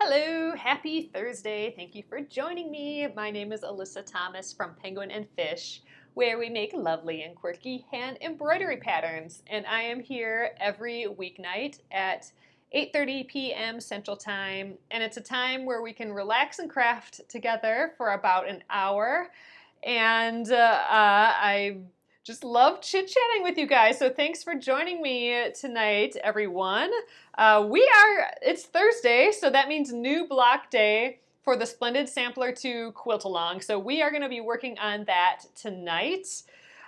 Hello, happy Thursday. Thank you for joining me. My name is Alyssa Thomas from Penguin and Fish, where we make lovely and quirky hand embroidery patterns. And I am here every weeknight at 8:30 p.m. Central Time. And it's a time where we can relax and craft together for about an hour. And I just love chit-chatting with you guys. So thanks for joining me tonight, everyone. It's Thursday, so that means new block day for the Splendid Sampler 2 quilt along. So we are going to be working on that tonight.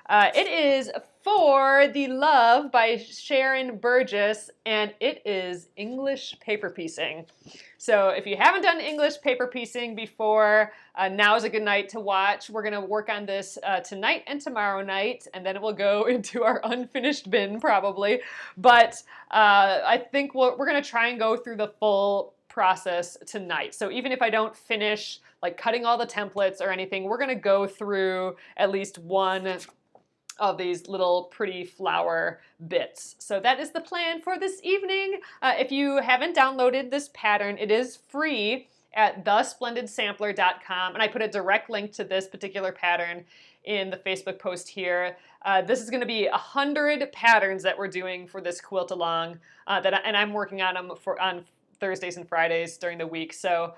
It is For the Love by Sharon Burgess, and it is English paper piecing. So if you haven't done English paper piecing before, now is a good night to watch. We're going to work on this tonight and tomorrow night, and then it will go into our unfinished bin probably. But I think we're going to try and go through the full process tonight. So even if I don't finish like cutting all the templates or anything, we're going to go through at least one of these little pretty flower bits. So that is the plan for this evening. If you haven't downloaded this pattern, it is free at thesplendidsampler.com, and I put a direct link to this particular pattern in the Facebook post here. This is going to be 100 patterns that we're doing for this quilt along, and I'm working on them on Thursdays and Fridays during the week. So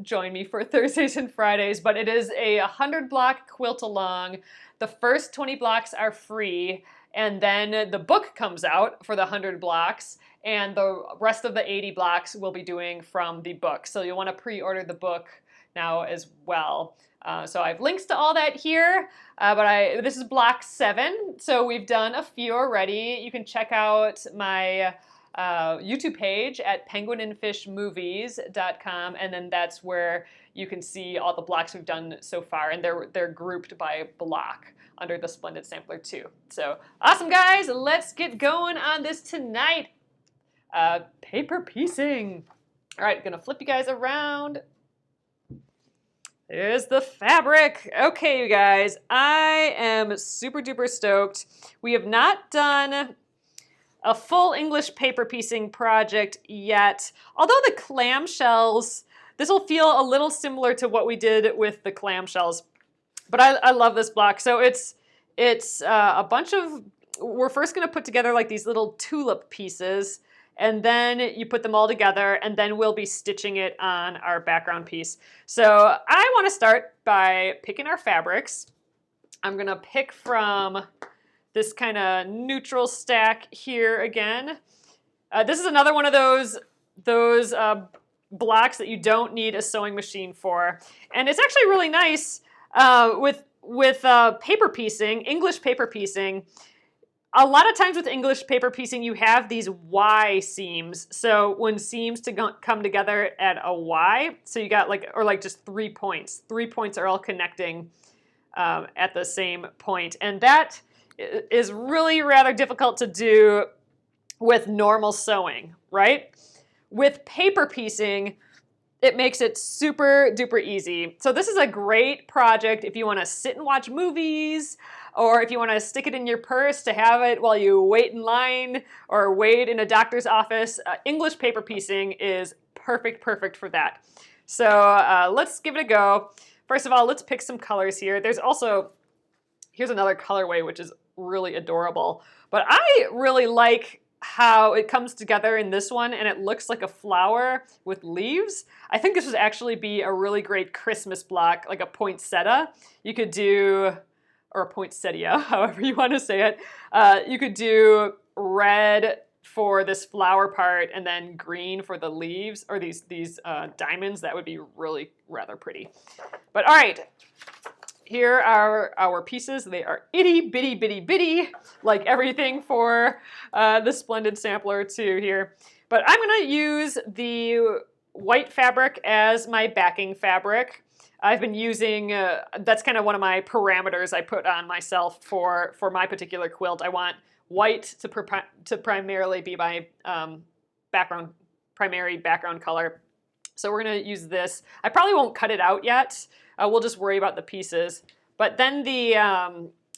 join me for Thursdays and Fridays, but it is a 100 block quilt along. The first 20 blocks are free, and then the book comes out for the 100 blocks, and the rest of the 80 blocks we'll be doing from the book. So you'll want to pre-order the book now as well. So I have links to all that here, but this is block 7, so we've done a few already. You can check out my YouTube page at penguinandfishmovies.com, and then that's where you can see all the blocks we've done so far, and they're grouped by block under the Splendid Sampler 2. So awesome, guys, let's get going on this tonight. Paper piecing. All right, gonna flip you guys around. There's the fabric. Okay, you guys, I am super duper stoked. We have not done a full English paper piecing project yet. Although the clamshells, this will feel a little similar to what we did with the clamshells. But I love this block. So it's a bunch of, we're first gonna put together like these little tulip pieces, and then you put them all together, and then we'll be stitching it on our background piece. So I wanna start by picking our fabrics. I'm gonna pick from this kind of neutral stack here again. This is another one of those blocks that you don't need a sewing machine for. And it's actually really nice with paper piecing, English paper piecing. A lot of times with English paper piecing, you have these Y seams. So when seams come together at a Y, so you got like just 3 points. 3 points are all connecting at the same point. And that is really rather difficult to do with normal sewing, right? With paper piecing, it makes it super duper easy. So this is a great project if you want to sit and watch movies, or if you want to stick it in your purse to have it while you wait in line or wait in a doctor's office. English paper piecing is perfect for that. So let's give it a go. First of all, let's pick some colors here. Here's another colorway which is really adorable. But I really like how it comes together in this one, and it looks like a flower with leaves. I think this would actually be a really great Christmas block, like a poinsettia. You could do, or a poinsettia, however you want to say it. You could do red for this flower part and then green for the leaves, or these diamonds. That would be really rather pretty. But all right. Here are our pieces. They are itty bitty bitty bitty, like everything for the Splendid Sampler 2 here. But I'm gonna use the white fabric as my backing fabric. I've been using, that's kind of one of my parameters I put on myself for my particular quilt. I want white to primarily be my primary background color. So we're gonna use this. I probably won't cut it out yet. We'll just worry about the pieces. But then the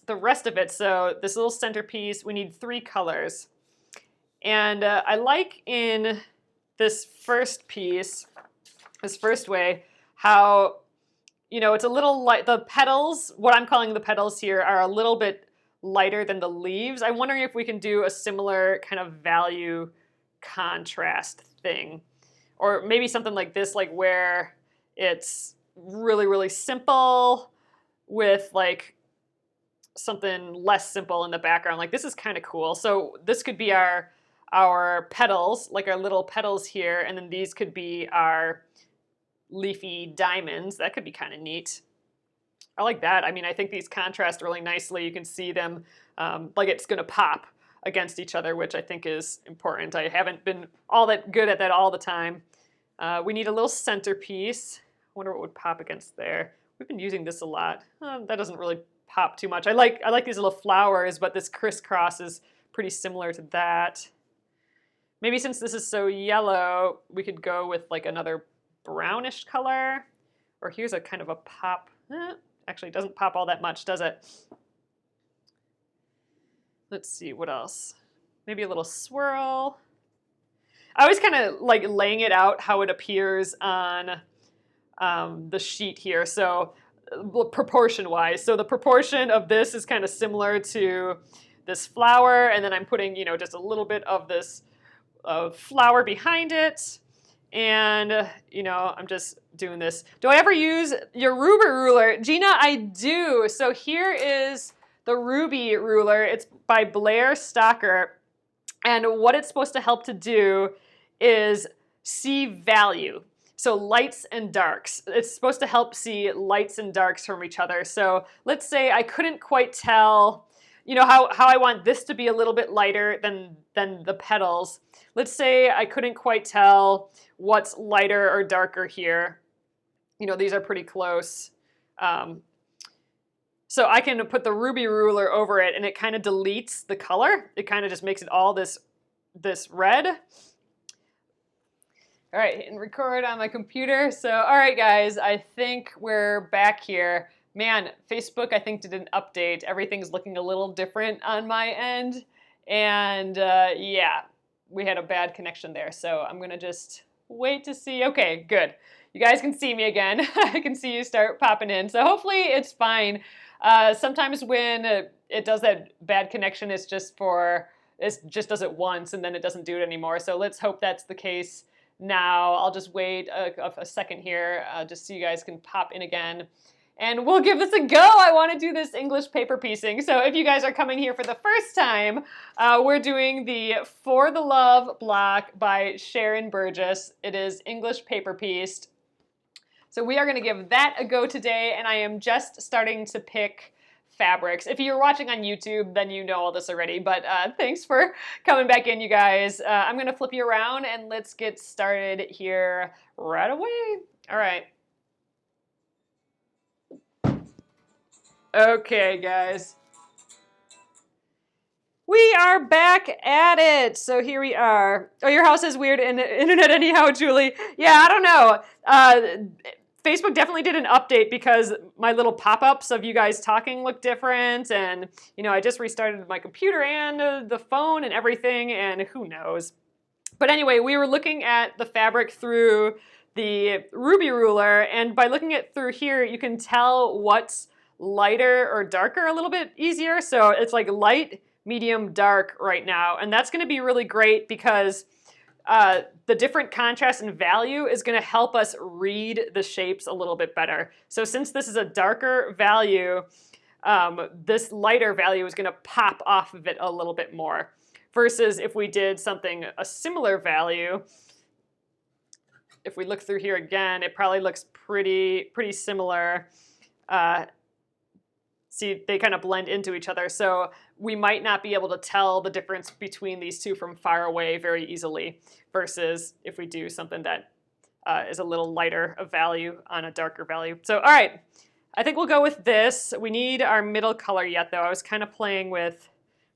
rest of it, so this little centerpiece, we need 3 colors. And I like in this first piece, this first way, how, it's a little light. The petals, what I'm calling the petals here, are a little bit lighter than the leaves. I'm wondering if we can do a similar kind of value contrast thing. Or maybe something like this, like where it's really, really simple with like something less simple in the background. Like this is kind of cool. So this could be our petals, like our little petals here, and then these could be our leafy diamonds. That could be kind of neat. I like that. I mean, I think these contrast really nicely. You can see them like it's going to pop against each other, which I think is important. I haven't been all that good at that all the time. We need a little centerpiece. I wonder what would pop against there. We've been using this a lot. That doesn't really pop too much. I like these little flowers, but this crisscross is pretty similar to that. Maybe since this is so yellow, we could go with like another brownish color. Or here's a kind of a pop. Actually, it doesn't pop all that much, does it? Let's see, what else? Maybe a little swirl. I always kind of like laying it out how it appears on the sheet here. So proportion-wise. So the proportion of this is kind of similar to this flower, and then I'm putting, just a little bit of this flower behind it. And, I'm just doing this. Do I ever use your ruby ruler? Gina, I do. So here is the ruby ruler. It's by Blair Stocker. And what it's supposed to help to do is see value. So lights and darks. It's supposed to help see lights and darks from each other. So let's say I couldn't quite tell, how I want this to be a little bit lighter than the petals. Let's say I couldn't quite tell what's lighter or darker here. These are pretty close. So I can put the ruby ruler over it and it kind of deletes the color. It kind of just makes it all this red. All right, hitting record on my computer. So, all right, guys, I think we're back here. Man, Facebook, I think, did an update. Everything's looking a little different on my end. And yeah, we had a bad connection there. So I'm going to just wait to see. Okay, good. You guys can see me again. I can see you start popping in. So hopefully it's fine. Sometimes when it does that bad connection, it just does it once and then it doesn't do it anymore. So let's hope that's the case now. I'll just wait a second here just so you guys can pop in again. And we'll give this a go. I want to do this English paper piecing. So if you guys are coming here for the first time, we're doing the For the Love block by Sharon Burgess. It is English paper pieced. So we are going to give that a go today, and I am just starting to pick fabrics. If you're watching on YouTube, then you know all this already, but thanks for coming back in, you guys. I'm going to flip you around, and let's get started here right away. All right. Okay, guys. We are back at it. So here we are. Oh, your house has weird internet anyhow, Julie. Yeah, I don't know. Facebook definitely did an update because my little pop-ups of you guys talking look different. And, I just restarted my computer and the phone and everything, and who knows. But anyway, we were looking at the fabric through the ruby ruler. And by looking at through here, you can tell what's lighter or darker a little bit easier. So it's like light, medium, dark right now. And that's going to be really great because the different contrast and value is going to help us read the shapes a little bit better. So since this is a darker value, this lighter value is going to pop off of it a little bit more. Versus if we did something, a similar value, if we look through here again, it probably looks pretty similar. See, they kind of blend into each other. So we might not be able to tell the difference between these two from far away very easily versus if we do something that is a little lighter of value on a darker value. So, all right, I think we'll go with this. We need our middle color yet, though. I was kind of playing with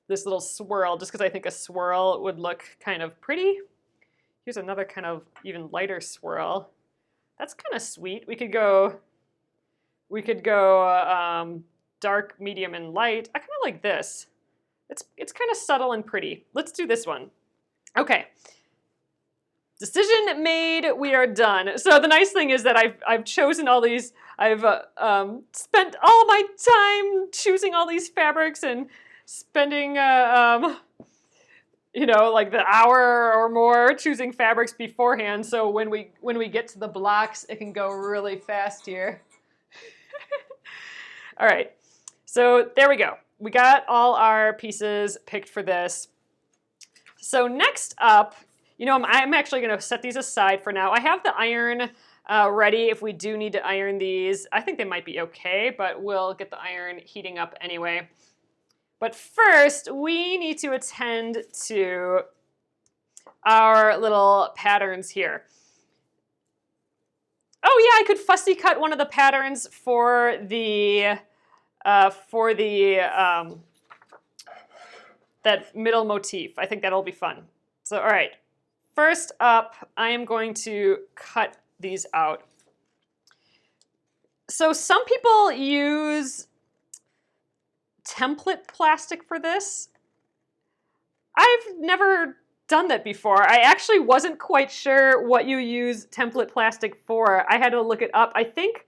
this little swirl just because I think a swirl would look kind of pretty. Here's another kind of even lighter swirl. That's kind of sweet. We could go dark, medium, and light. I kind of like this. It's kind of subtle and pretty. Let's do this one. Okay. decision made. We are done. So the nice thing is that I've chosen all these. I've spent all my time choosing all these fabrics and spending you know, like the hour or more choosing fabrics beforehand. So when we get to the blocks, it can go really fast here. All right. So there we go. We got all our pieces picked for this. So next up, you know, I'm actually going to set these aside for now. I have the iron ready if we do need to iron these. I think they might be okay, but we'll get the iron heating up anyway. But first, we need to attend to our little patterns here. Oh yeah, I could fussy cut one of the patterns for the that middle motif. I think that'll be fun. So all right, first up, I am going to cut these out. So some people use template plastic for this. I've never done that before. I actually wasn't quite sure what you use template plastic for. I had to look it up. I think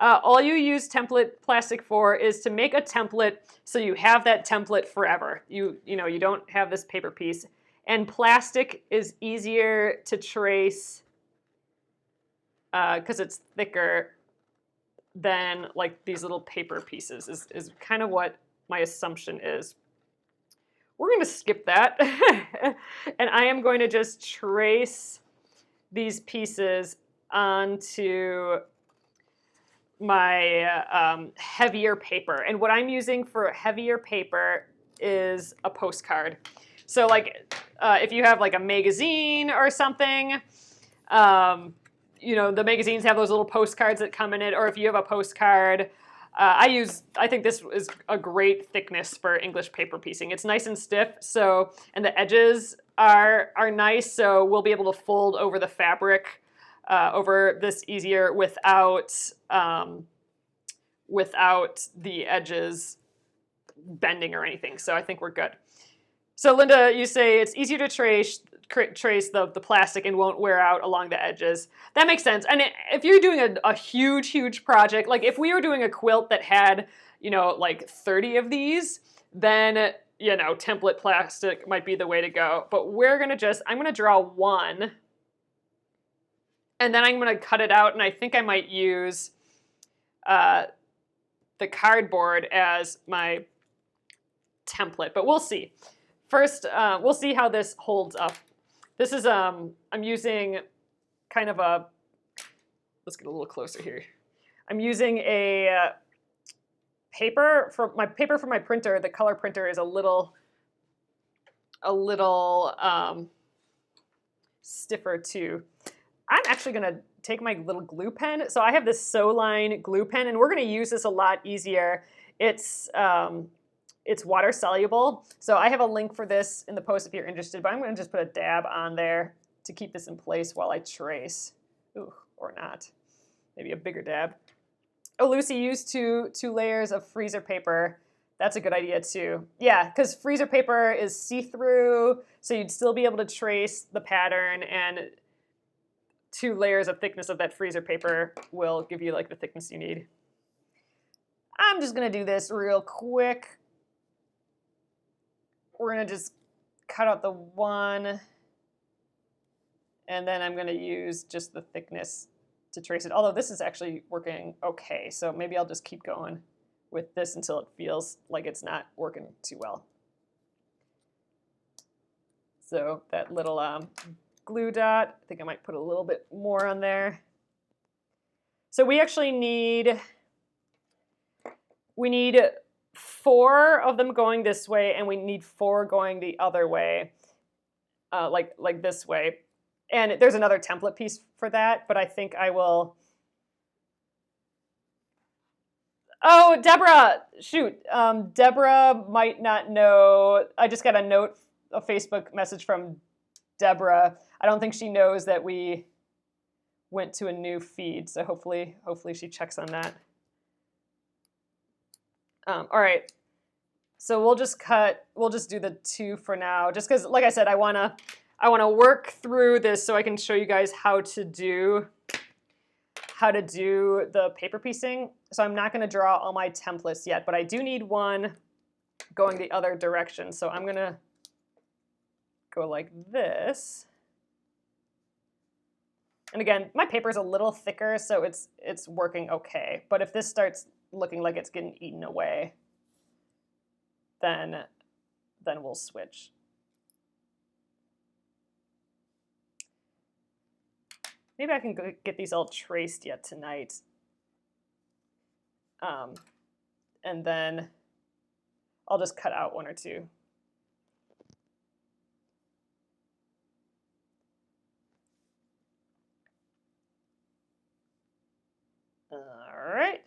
all you use template plastic for is to make a template so you have that template forever. You know, you don't have this paper piece. And plastic is easier to trace because it's thicker than like these little paper pieces is kind of what my assumption is. We're going to skip that. And I am going to just trace these pieces onto my heavier paper. And what I'm using for heavier paper is a postcard. So like if you have like a magazine or something, you know, the magazines have those little postcards that come in it, or if you have a postcard, I think this is a great thickness for English paper piecing. It's nice and stiff, so, and the edges are nice, so we'll be able to fold over the fabric over this easier without the edges bending or anything. So I think we're good. So Linda, you say it's easier to trace the plastic and won't wear out along the edges. That makes sense. And if you're doing a huge project, like if we were doing a quilt that had, you know, like 30 of these, then, you know, template plastic might be the way to go. But I'm gonna draw one, and then I'm gonna cut it out, and I think I might use the cardboard as my template, but we'll see. First, we'll see how this holds up. This is, I'm using kind of a, let's get a little closer here. I'm using a paper from my printer. The color printer is a little stiffer too. I'm actually gonna take my little glue pen. So I have this Soline glue pen, and we're gonna use this a lot easier. It's water soluble. So I have a link for this in the post if you're interested, but I'm gonna just put a dab on there to keep this in place while I trace. Ooh, or not. Maybe a bigger dab. Oh, Lucy used two layers of freezer paper. That's a good idea too. Yeah, because freezer paper is see-through, so you'd still be able to trace the pattern, and 2 layers of thickness of that freezer paper will give you like the thickness you need. I'm just gonna do this real quick. We're gonna just cut out the one, and then I'm gonna use just the thickness to trace it. Although this is actually working okay, so maybe I'll just keep going with this until it feels like it's not working too well. So that little glue dot, I think I might put a little bit more on there. So we actually need 4 of them going this way, and we need 4 going the other way, like this way. And there's another template piece for that, but I think I will. Oh, Deborah, shoot. Deborah might not know. I just got a Facebook message from Deborah. I don't think she knows that we went to a new feed, so hopefully she checks on that. All right, so we'll just do the 2 for now, just because, like I said, I I want to work through this so I can show you guys how to do the paper piecing. So I'm not going to draw all my templates yet, but I do need one going the other direction. So I'm going to go like this. And again, my paper is a little thicker, so it's working okay. But if this starts looking like it's getting eaten away, then we'll switch. Maybe I can go get these all traced yet tonight. And then I'll just cut out one or two. All right.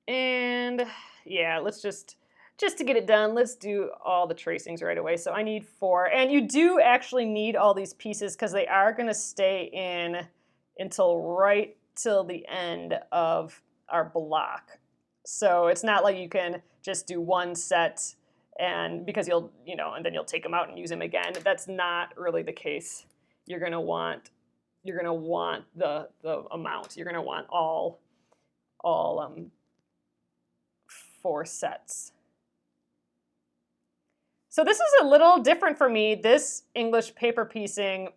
And yeah, let's just to get it done, let's do all the tracings right away. So I need 4, and you do actually need all these pieces because they are going to stay in until right till the end of our block. So it's not like you can just do one set and because and then you'll take them out and use them again. That's not really the case. You're going to want the amount. You're going to want all 4 sets. So this is a little different for me, this English paper piecing,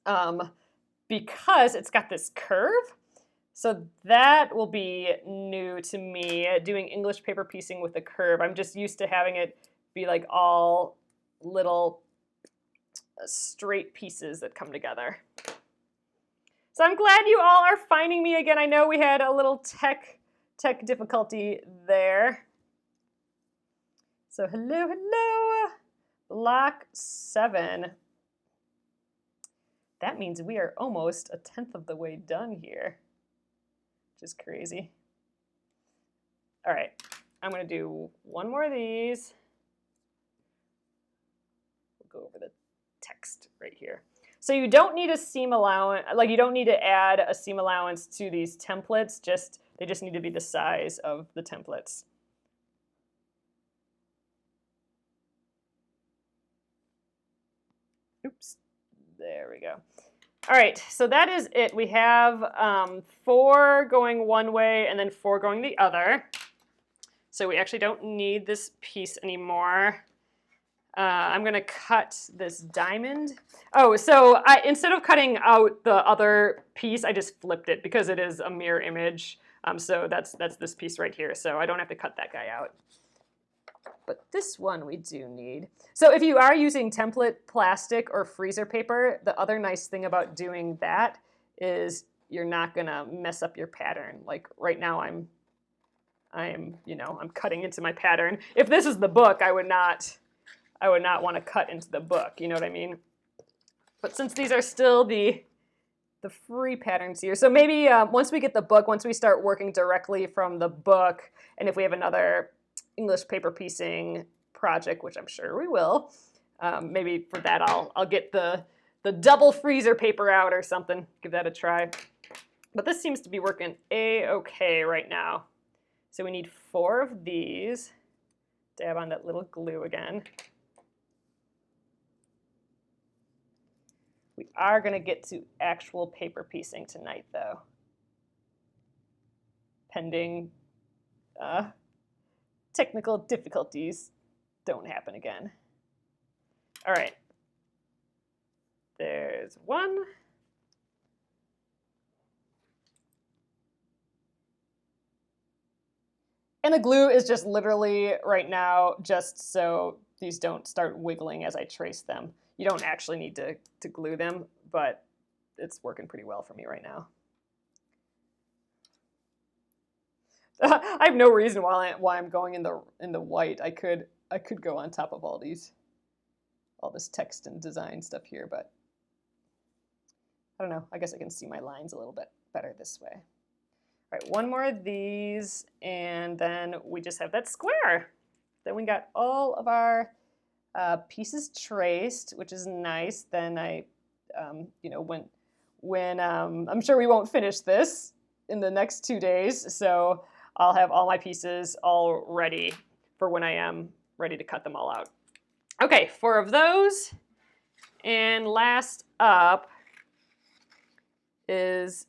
because it's got this curve. So that will be new to me, doing English paper piecing with a curve. I'm just used to having it be like all little straight pieces that come together. So I'm glad you all are finding me again. I know we had a little tech difficulty there. So hello. Block 7. That means we are almost 1/10 of the way done here, which is crazy. All right, I'm going to do one more of these. We'll go over the text right here. So you don't need a seam allowance, like you don't need to add a seam allowance to these templates, they just need to be the size of the templates. Oops, there we go. All right, so that is it. We have 4 going one way and then 4 going the other. So we actually don't need this piece anymore. I'm going to cut this diamond. Oh, so instead of cutting out the other piece, I just flipped it because it is a mirror image. So that's this piece right here. So I don't have to cut that guy out. But this one we do need. So if you are using template plastic or freezer paper, the other nice thing about doing that is you're not going to mess up your pattern. Like right now I'm cutting into my pattern. If this is the book, I would not want to cut into the book, you know what I mean? But since these are still the free patterns here, so maybe once we get the book, once we start working directly from the book, and if we have another English paper piecing project, which I'm sure we will, maybe for that I'll get the double freezer paper out or something, give that a try. But this seems to be working a-okay right now. So we need 4 of these. Dab on that little glue again. We are going to get to actual paper piecing tonight, though, pending technical difficulties don't happen again. All right, there's 1. And the glue is just literally right now just so these don't start wiggling as I trace them. You don't actually need to glue them, but it's working pretty well for me right now. I have no reason why I'm going in the white. I could go on top of all this text and design stuff here, but I don't know. I guess I can see my lines a little bit better this way. All right, 1 more of these, and then we just have that square. Then we got all of our pieces traced, which is nice. Then when I'm sure we won't finish this in the next 2 days, so I'll have all my pieces all ready for when I am ready to cut them all out. Okay, 4 of those. And last up is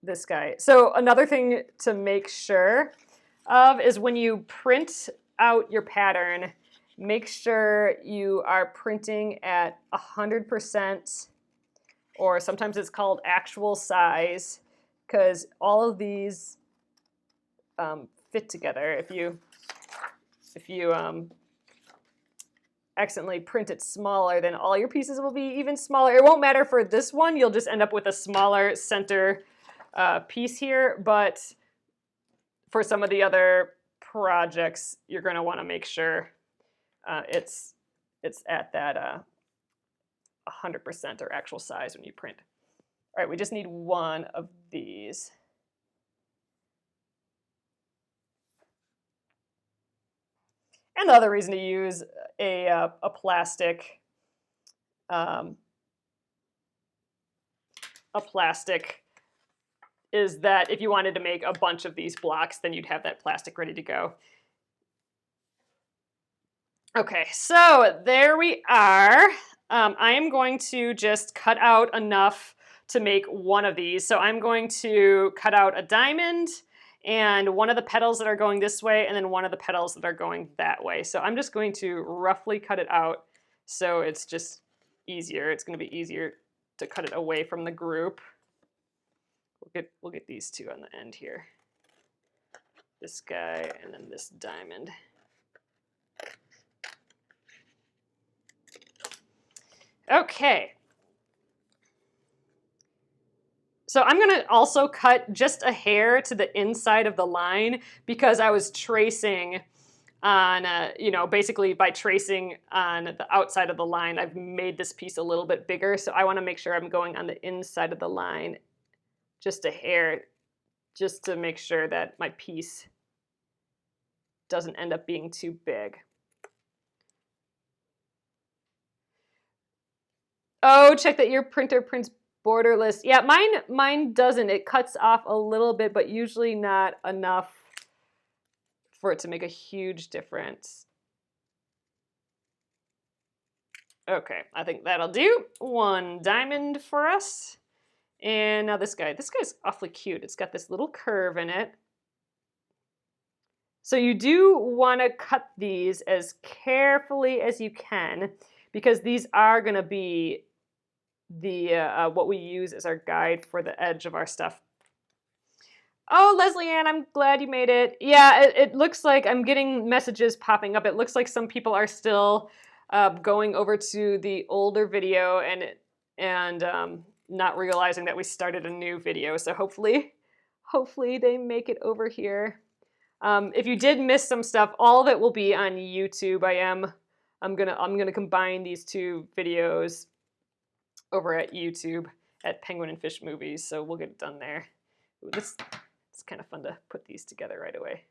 this guy. So another thing to make sure of is when you print out your pattern, make sure you are printing at 100%, or sometimes it's called actual size, because all of these fit together. If you accidentally print it smaller, then all your pieces will be even smaller. It won't matter for this one. You'll just end up with a smaller center piece here. But for some of the other projects, you're going to want to make sure it's at that 100% or actual size when you print. All right, we just need 1 of these. And the other reason to use a plastic is that if you wanted to make a bunch of these blocks, then you'd have that plastic ready to go. Okay, so there we are. I am going to just cut out enough to make 1 of these. So I'm going to cut out a diamond and 1 of the petals that are going this way, and then 1 of the petals that are going that way. So I'm just going to roughly cut it out so it's just easier. It's going to be easier to cut it away from the group. We'll get these 2 on the end here. This guy and then this diamond. Okay. So I'm going to also cut just a hair to the inside of the line because I was tracing on, basically by tracing on the outside of the line, I've made this piece a little bit bigger. So I want to make sure I'm going on the inside of the line, just a hair, just to make sure that my piece doesn't end up being too big. Oh, check that your printer prints borderless. Yeah, mine doesn't. It cuts off a little bit, but usually not enough for it to make a huge difference. Okay, I think that'll do. 1 diamond for us. And now this guy's awfully cute. It's got this little curve in it. So you do want to cut these as carefully as you can because these are going to be the what we use as our guide for the edge of our stuff. Oh, Leslie Ann, I'm glad you made it. Yeah, it looks like I'm getting messages popping up. It looks like some people are still going over to the older video and not realizing that we started a new video. So hopefully they make it over here. If you did miss some stuff, all of it will be on YouTube. I'm gonna combine these 2 videos over at YouTube at Penguin and Fish Movies, so we'll get it done there. Ooh, it's kind of fun to put these together right away.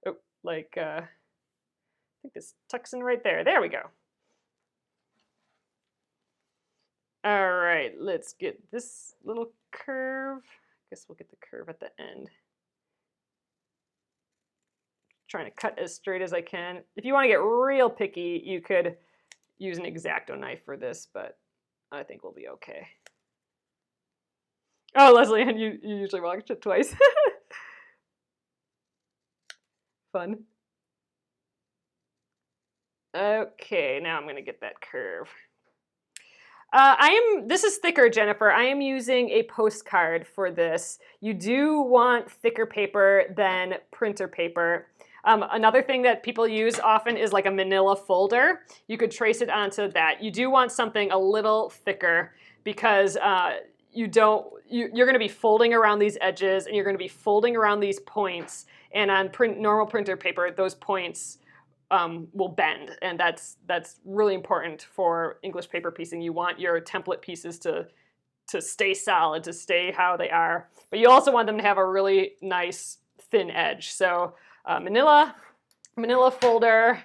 Oh, I think this tucks in right there. There we go. All right, let's get this little curve. I guess we'll get the curve at the end. Trying to cut as straight as I can. If you want to get real picky, you could use an X-Acto knife for this, but I think we'll be okay. Oh, Leslie, and you usually watch it twice. Fun. Okay, now I'm going to get that curve. This is thicker, Jennifer. I am using a postcard for this. You do want thicker paper than printer paper. Another thing that people use often is like a manila folder. You could trace it onto that. You do want something a little thicker because you're going to be folding around these edges and you're going to be folding around these points. And on normal printer paper, those points will bend, and that's really important for English paper piecing. You want your template pieces to stay solid, to stay how they are, but you also want them to have a really nice thin edge. So manila folder,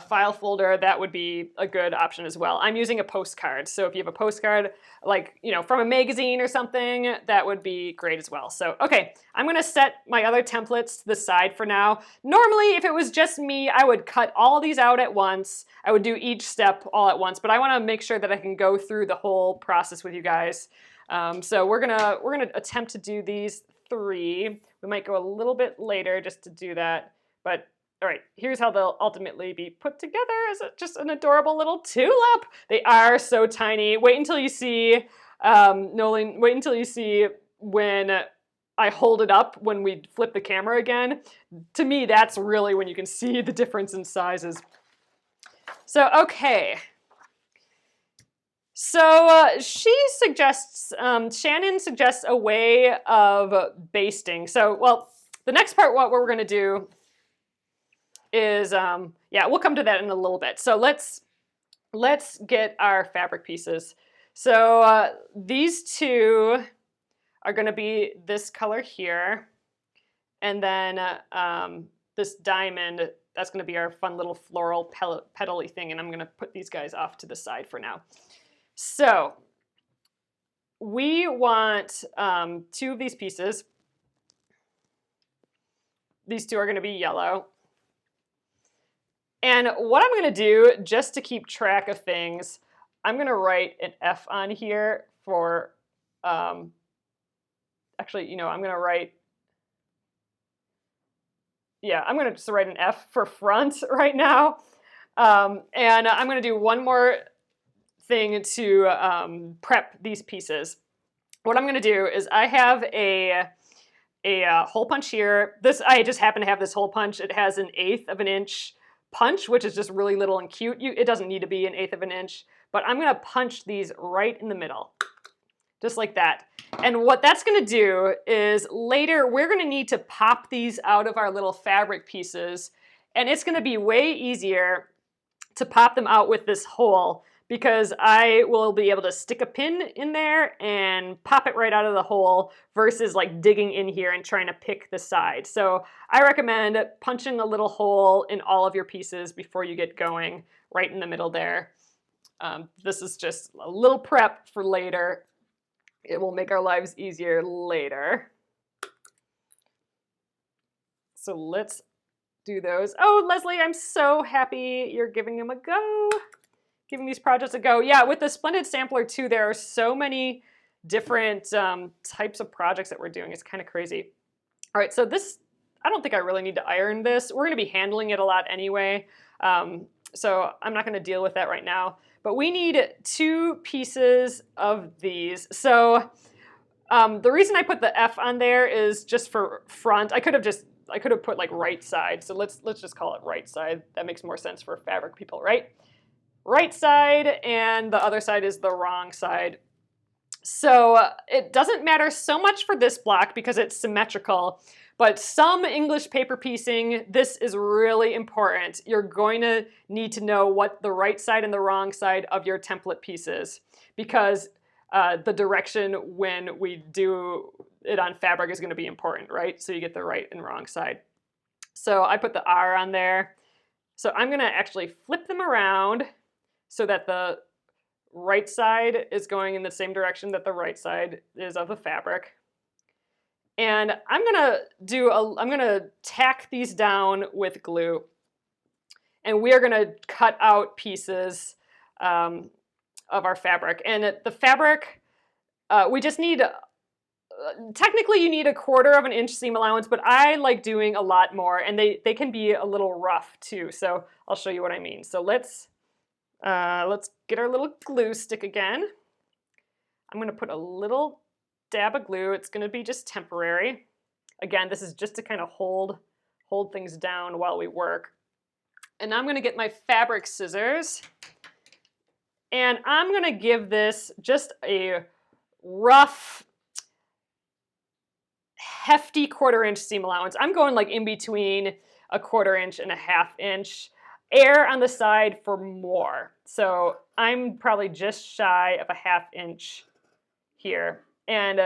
file folder, that would be a good option as well. I'm using a postcard, so if you have a postcard, like, you know, from a magazine or something, that would be great as well. So, okay, I'm gonna set my other templates to the side for now. Normally, if it was just me, I would cut all these out at once. I would do each step all at once, but I wanna make sure that I can go through the whole process with you guys. So we're gonna attempt to do these 3. We might go a little bit later just to do that, but all right, here's how they'll ultimately be put together as just an adorable little tulip. They are so tiny. Wait until you see, Nolan, wait until you see when I hold it up when we flip the camera again. To me, that's really when you can see the difference in sizes. So, okay. So she suggests, Shannon suggests a way of basting. So, well, the next part, what we're gonna do is, yeah, we'll come to that in a little bit. So let's get our fabric pieces. So these 2 are going to be this color here, and then this diamond, that's going to be our fun little floral petally thing, and I'm going to put these guys off to the side for now. So we want 2 of these pieces. These 2 are going to be yellow. And what I'm going to do, just to keep track of things, I'm going to write an F on here for, actually, you know, I'm going to write, yeah, I'm going to just write an F for front right now. And I'm going to do one more thing to prep these pieces. What I'm going to do is I have a hole punch here. I just happen to have this hole punch. It has an 1/8 of an inch punch, which is just really little and cute. It doesn't need to be an 1/8 of an inch, but I'm gonna punch these right in the middle, just like that. And what that's gonna do is later we're gonna need to pop these out of our little fabric pieces, and it's gonna be way easier to pop them out with this hole because I will be able to stick a pin in there and pop it right out of the hole versus like digging in here and trying to pick the side. So I recommend punching a little hole in all of your pieces before you get going, right in the middle there. This is just a little prep for later. It will make our lives easier later. So let's do those. Oh, Leslie, I'm so happy you're giving them a go. Giving these projects a go. Yeah, with the Splendid Sampler too, there are so many different types of projects that we're doing. It's kind of crazy. All right, so this, I don't think I really need to iron this. We're gonna be handling it a lot anyway, so I'm not gonna deal with that right now. But we need 2 pieces of these. So the reason I put the F on there is just for front. I could have put like right side. So let's just call it right side. That makes more sense for fabric people, right? Right side, and the other side is the wrong side. So it doesn't matter so much for this block because it's symmetrical, but some English paper piecing, this is really important. You're going to need to know what the right side and the wrong side of your template piece is, because the direction when we do it on fabric is going to be important, right? So you get the right and wrong side. So I put the R on there. So I'm going to actually flip them around so that the right side is going in the same direction that the right side is of the fabric. And I'm gonna tack these down with glue. And we are gonna cut out pieces of our fabric. And the fabric, we just need, technically you need 1/4 of an inch seam allowance, but I like doing a lot more, and they can be a little rough too. So I'll show you what I mean. So let's get our little glue stick again. I'm gonna put a little dab of glue. It's gonna be just temporary. Again, this is just to kind of hold things down while we work. And I'm gonna get my fabric scissors, and I'm gonna give this just a rough, hefty 1/4 inch seam allowance. I'm going like in between 1/4 inch and 1/2 inch. Air on the side for more. So I'm probably just shy of 1/2 inch here. And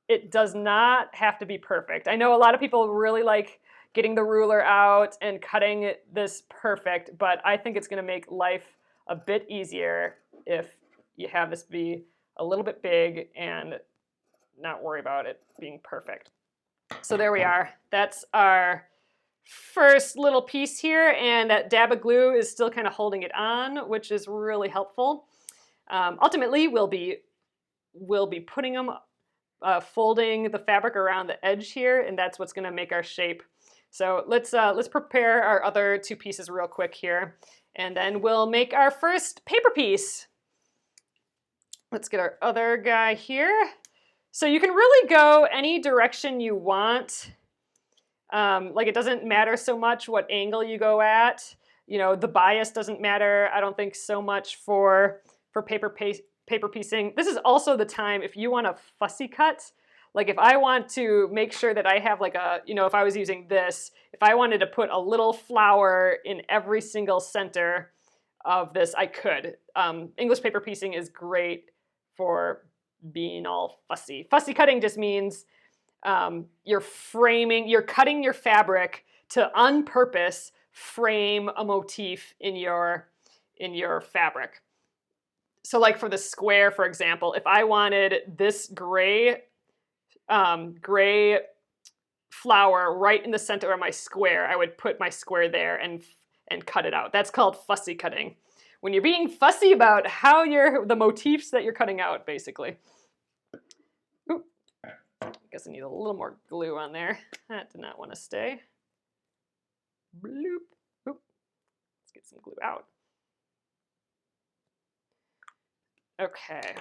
it does not have to be perfect. I know a lot of people really like getting the ruler out and cutting this perfect, but I think it's going to make life a bit easier if you have this be a little bit big and not worry about it being perfect. So there we are. That's our first little piece here, and that dab of glue is still kind of holding it on, which is really helpful. Ultimately, we'll be putting them, folding the fabric around the edge here, and that's what's going to make our shape. So let's prepare our other two pieces real quick here, and then we'll make our first paper piece. Let's get our other guy here. So you can really go any direction you want. Like it doesn't matter so much what angle you go at. You know, the bias doesn't matter, I don't think, so much for paper piecing. This is also the time if you want a fussy cut. Like if I want to make sure that I have like a, you know, if I was using this, if I wanted to put a little flower in every single center of this, I could. English paper piecing is great for being all fussy. Fussy cutting just means you're cutting your fabric to on purpose frame a motif in your fabric. So like for the square, for example, if I wanted this gray flower right in the center of my square, I would put my square there and cut it out. That's called fussy cutting. When you're being fussy about how the motifs that you're cutting out, basically. Oop. I guess I need a little more glue on there. That did not want to stay. Bloop. Oop. Let's get some glue out. Okay.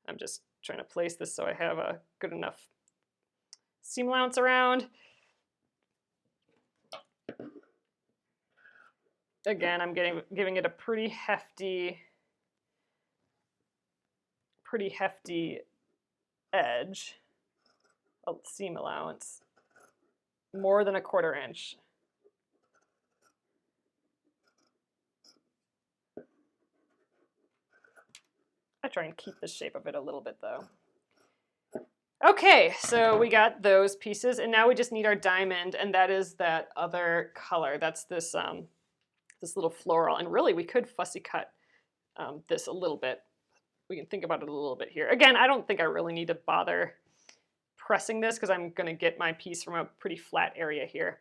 I'm just trying to place this so I have a good enough seam allowance around. Again, I'm giving it a pretty hefty edge, a seam allowance, more than 1/4 inch. I try and keep the shape of it a little bit though. Okay, so we got those pieces, and now we just need our diamond, and that is that other color. That's this this little floral, and really we could fussy cut this a little bit. We can think about it a little bit here. Again, I don't think I really need to bother pressing this because I'm going to get my piece from a pretty flat area here.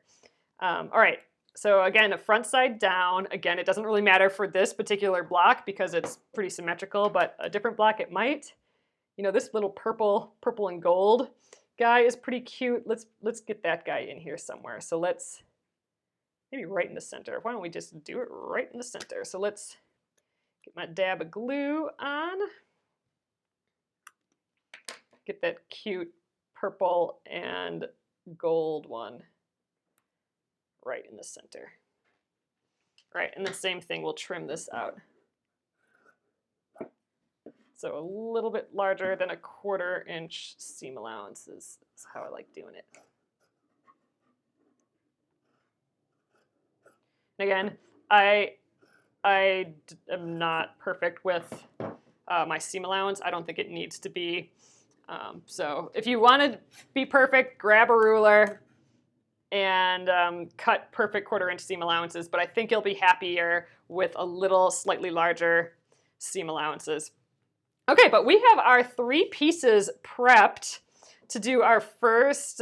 All right, so again, a front side down. Again, it doesn't really matter for this particular block because it's pretty symmetrical, but a different block it might. You know, this little purple and gold guy is pretty cute. Let's get that guy in here somewhere. So let's maybe right in the center. Why don't we just do it right in the center? So let's get my dab of glue on. Get that cute purple and gold one right in the center. Right, and the same thing, we'll trim this out. So a little bit larger than 1/4 inch seam allowance is how I like doing it. Again, I am not perfect with my seam allowance. I don't think it needs to be. So if you want to be perfect, grab a ruler and cut perfect 1/4 inch seam allowances, but I think you'll be happier with a little slightly larger seam allowances. Okay, but we have our 3 pieces prepped to do our first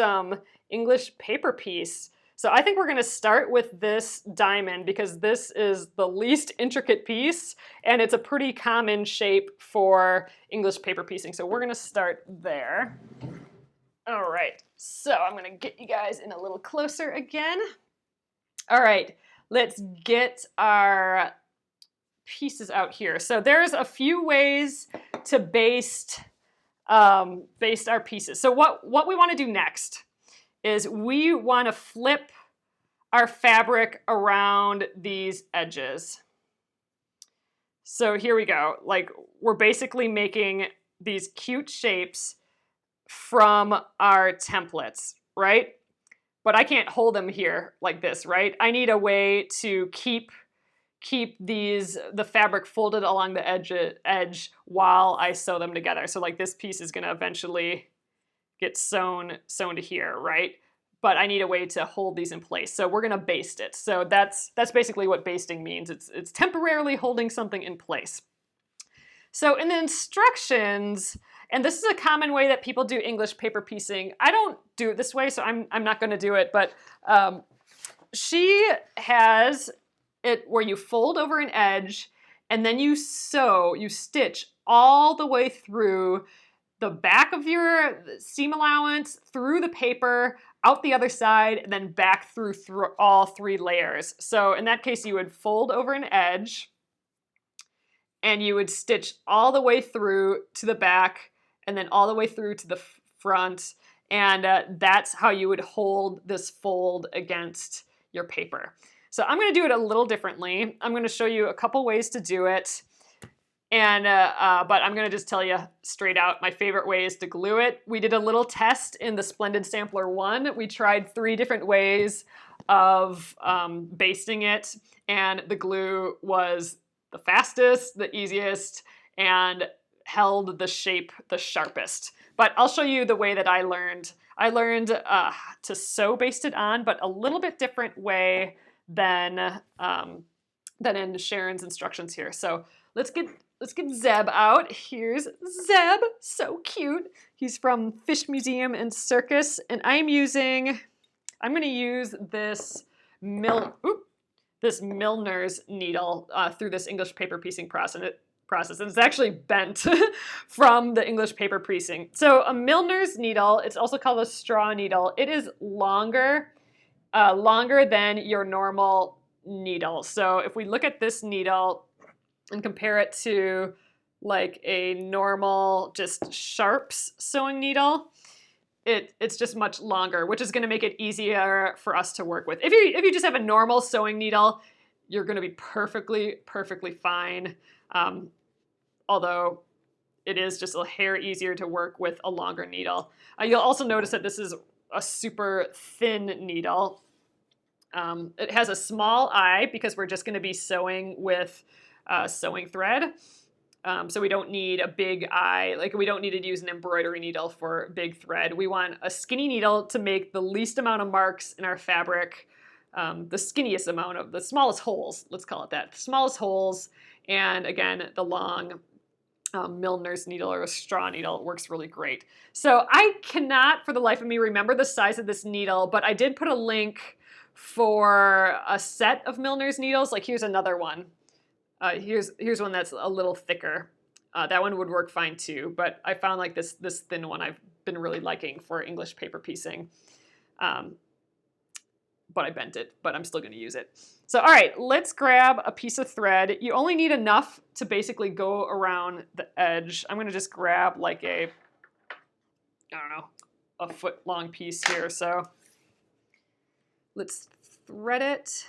English paper piece. So I think we're going to start with this diamond because this is the least intricate piece and it's a pretty common shape for English paper piecing. So we're going to start there. All right, so I'm going to get you guys in a little closer again. All right, let's get our pieces out here. So there's a few ways to baste our pieces. So what we want to do next is we want to flip our fabric around these edges. So here we go. Like we're basically making these cute shapes from our templates, right? But I can't hold them here like this, right? I need a way to keep the fabric folded along the edge while I sew them together. So like this piece is going to eventually get sewn to here, right? but I need a way to hold these in place. So we're gonna baste it. So that's basically what basting means. It's temporarily holding something in place. So in the instructions, and this is a common way that people do English paper piecing. I don't do it this way, so I'm not gonna do it, but she has it where you fold over an edge and then you stitch all the way through the back of your seam allowance, through the paper, out the other side, and then back through all 3 layers. So in that case, you would fold over an edge and you would stitch all the way through to the back and then all the way through to the front. And that's how you would hold this fold against your paper. So I'm going to do it a little differently. I'm going to show you a couple ways to do it. And but I'm going to just tell you straight out, my favorite way is to glue it. We did a little test in the Splendid Sampler 1. We tried 3 different ways of basting it, and the glue was the fastest, the easiest, and held the shape the sharpest. But I'll show you the way that I learned. I learned to sew baste it on, but a little bit different way than in Sharon's instructions here. So let's get Zeb out. Here's Zeb, so cute. He's from Fish Museum and Circus, and I'm going to use this Milner's needle through this English paper piecing process. And it's actually bent from the English paper piecing. So a Milner's needle, it's also called a straw needle. It is longer than your normal needle. So if we look at this needle and compare it to like a normal just sharps sewing needle, it's just much longer, which is going to make it easier for us to work with. If you just have a normal sewing needle, you're going to be perfectly fine. Although it is just a hair easier to work with a longer needle. You'll also notice that this is a super thin needle. It has a small eye because we're just going to be sewing with sewing thread. So we don't need a big eye, like we don't need to use an embroidery needle for big thread. We want a skinny needle to make the least amount of marks in our fabric, the skinniest amount of, the smallest holes, let's call it that, the smallest holes. And again, the long Milner's needle or a straw needle works really great. So I cannot for the life of me remember the size of this needle, but I did put a link for a set of Milner's needles. Like here's another one. Here's one that's a little thicker. That one would work fine too, but I found like this thin one I've been really liking for English paper piecing. But I bent it, but I'm still going to use it. So all right, let's grab a piece of thread. You only need enough to basically go around the edge. I'm going to just grab like a foot long piece here. So let's thread it.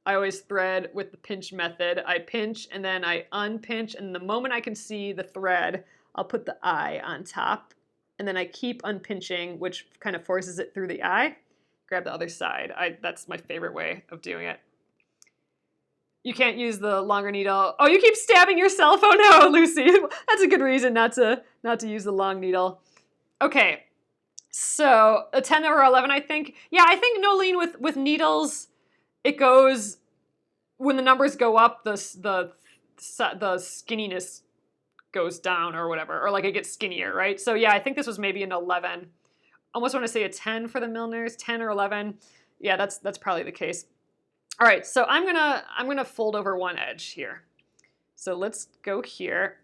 I always thread with the pinch method. I pinch and then I unpinch, and the moment I can see the thread, I'll put the eye on top, and then I keep unpinching, which kind of forces it through the eye. Grab the other side. That's my favorite way of doing it. You can't use the longer needle. Oh, you keep stabbing yourself. Oh no, Lucy. That's a good reason not to use the long needle. Okay, so a 10 or 11, I think. Yeah, I think Nolene with needles, it goes, when the numbers go up, the skinniness goes down or whatever, or like it gets skinnier, right? So yeah, I think this was maybe an 11. Almost want to say a 10 for the Milners, 10 or 11. Yeah, that's probably the case. All right, so I'm gonna fold over one edge here. So let's go here.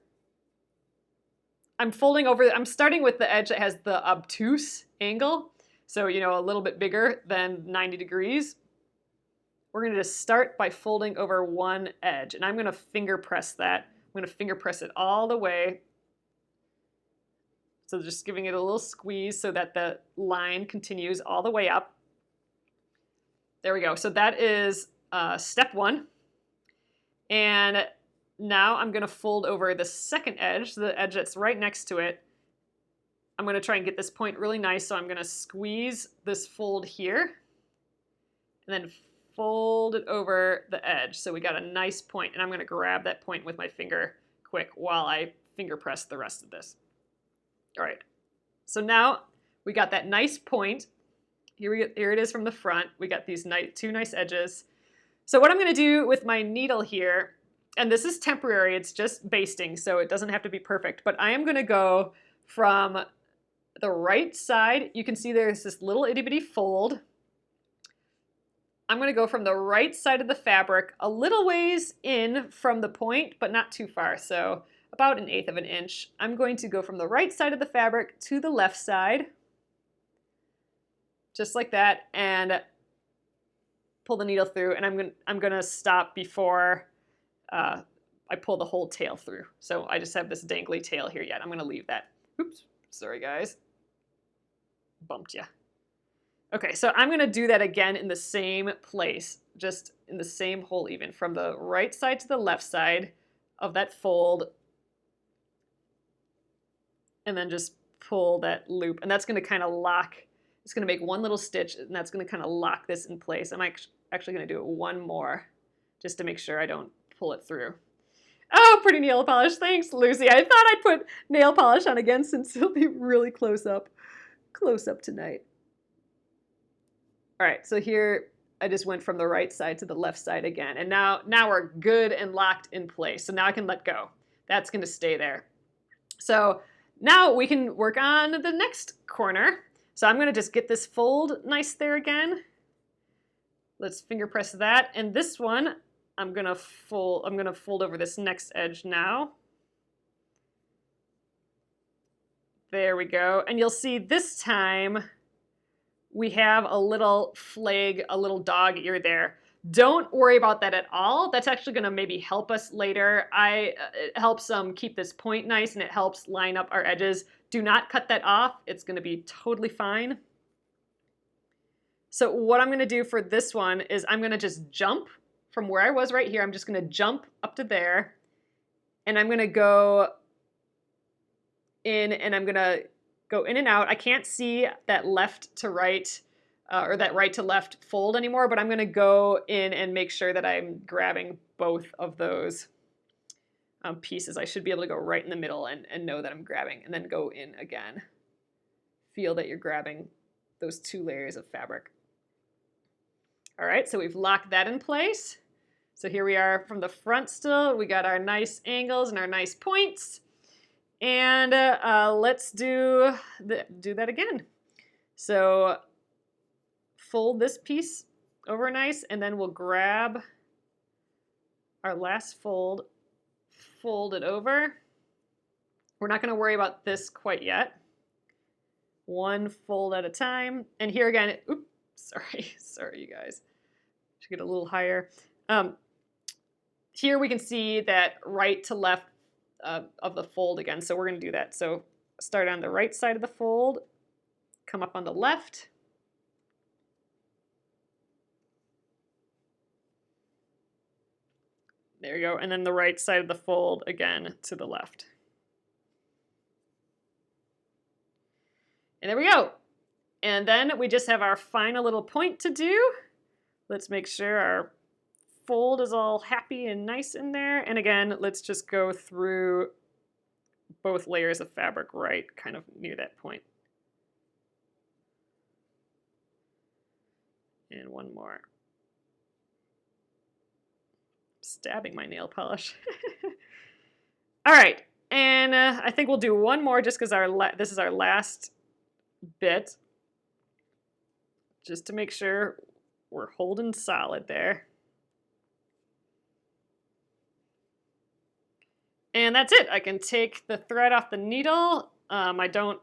I'm starting with the edge that has the obtuse angle. So, a little bit bigger than 90 degrees. We're gonna just start by folding over one edge, and I'm gonna finger press that. I'm gonna finger press it all the way. So just giving it a little squeeze so that the line continues all the way up. There we go. So that is step one. And now I'm going to fold over the second edge, the edge that's right next to it. I'm going to try and get this point really nice. So I'm going to squeeze this fold here and then fold it over the edge. So we got a nice point, and I'm going to grab that point with my finger quick while I finger press the rest of this. All right. So now we got that nice point. Here it is from the front. We got these two nice edges. So what I'm going to do with my needle here, and this is temporary, it's just basting, so it doesn't have to be perfect, but I am going to go from the right side. You can see there's this little itty bitty fold. I'm going to go from the right side of the fabric a little ways in from the point, but not too far, so about 1/8 of an inch. I'm going to go from the right side of the fabric to the left side, just like that, and pull the needle through, and I'm gonna stop before I pull the whole tail through. So I just have this dangly tail here yet. I'm gonna leave that. Oops, sorry guys. Bumped ya. Okay, so I'm gonna do that again in the same place, just in the same hole even, from the right side to the left side of that fold, and then just pull that loop, and that's gonna kind of lock, it's gonna make one little stitch, and that's gonna kind of lock this in place. I'm actually gonna do it one more, just to make sure I don't pull it through. Oh, pretty nail polish. Thanks, Lucy. I thought I'd put nail polish on again since it'll be really close up tonight. All right, so here I just went from the right side to the left side again, and now we're good and locked in place. So now I can let go. That's gonna stay there. So now we can work on the next corner. So I'm gonna just get this fold nice there again. Let's finger press that, and this one I'm gonna fold over this next edge now. There we go, and you'll see this time we have a little flag, a little dog ear there. Don't worry about that at all. That's actually gonna maybe help us later. It helps keep this point nice, and it helps line up our edges. Do not cut that off. It's gonna be totally fine. So what I'm gonna do for this one is I'm gonna just jump from where I was right here. I'm just gonna jump up to there, and I'm gonna go in, and I'm gonna go in and out. I can't see that left to right or that right to left fold anymore, but I'm gonna go in and make sure that I'm grabbing both of those pieces. I should be able to go right in the middle and know that I'm grabbing, and then go in again. Feel that you're grabbing those 2 layers of fabric. All right, so we've locked that in place. So here we are from the front still. We got our nice angles and our nice points. And let's do that again. So fold this piece over nice, and then we'll grab our last fold, fold it over. We're not going to worry about this quite yet. One fold at a time. And here again, oops, sorry you guys. Should get a little higher. Here we can see that right to left of the fold again, so we're going to do that. So start on the right side of the fold, come up on the left, there you go, and then the right side of the fold again to the left. And there we go. And then we just have our final little point to do. Let's make sure our fold is all happy and nice in there. And again, let's just go through both layers of fabric right kind of near that point. And one more. Stabbing my nail polish. All right, and I think we'll do one more just because this is our last bit, just to make sure we're holding solid there. And that's it. I can take the thread off the needle.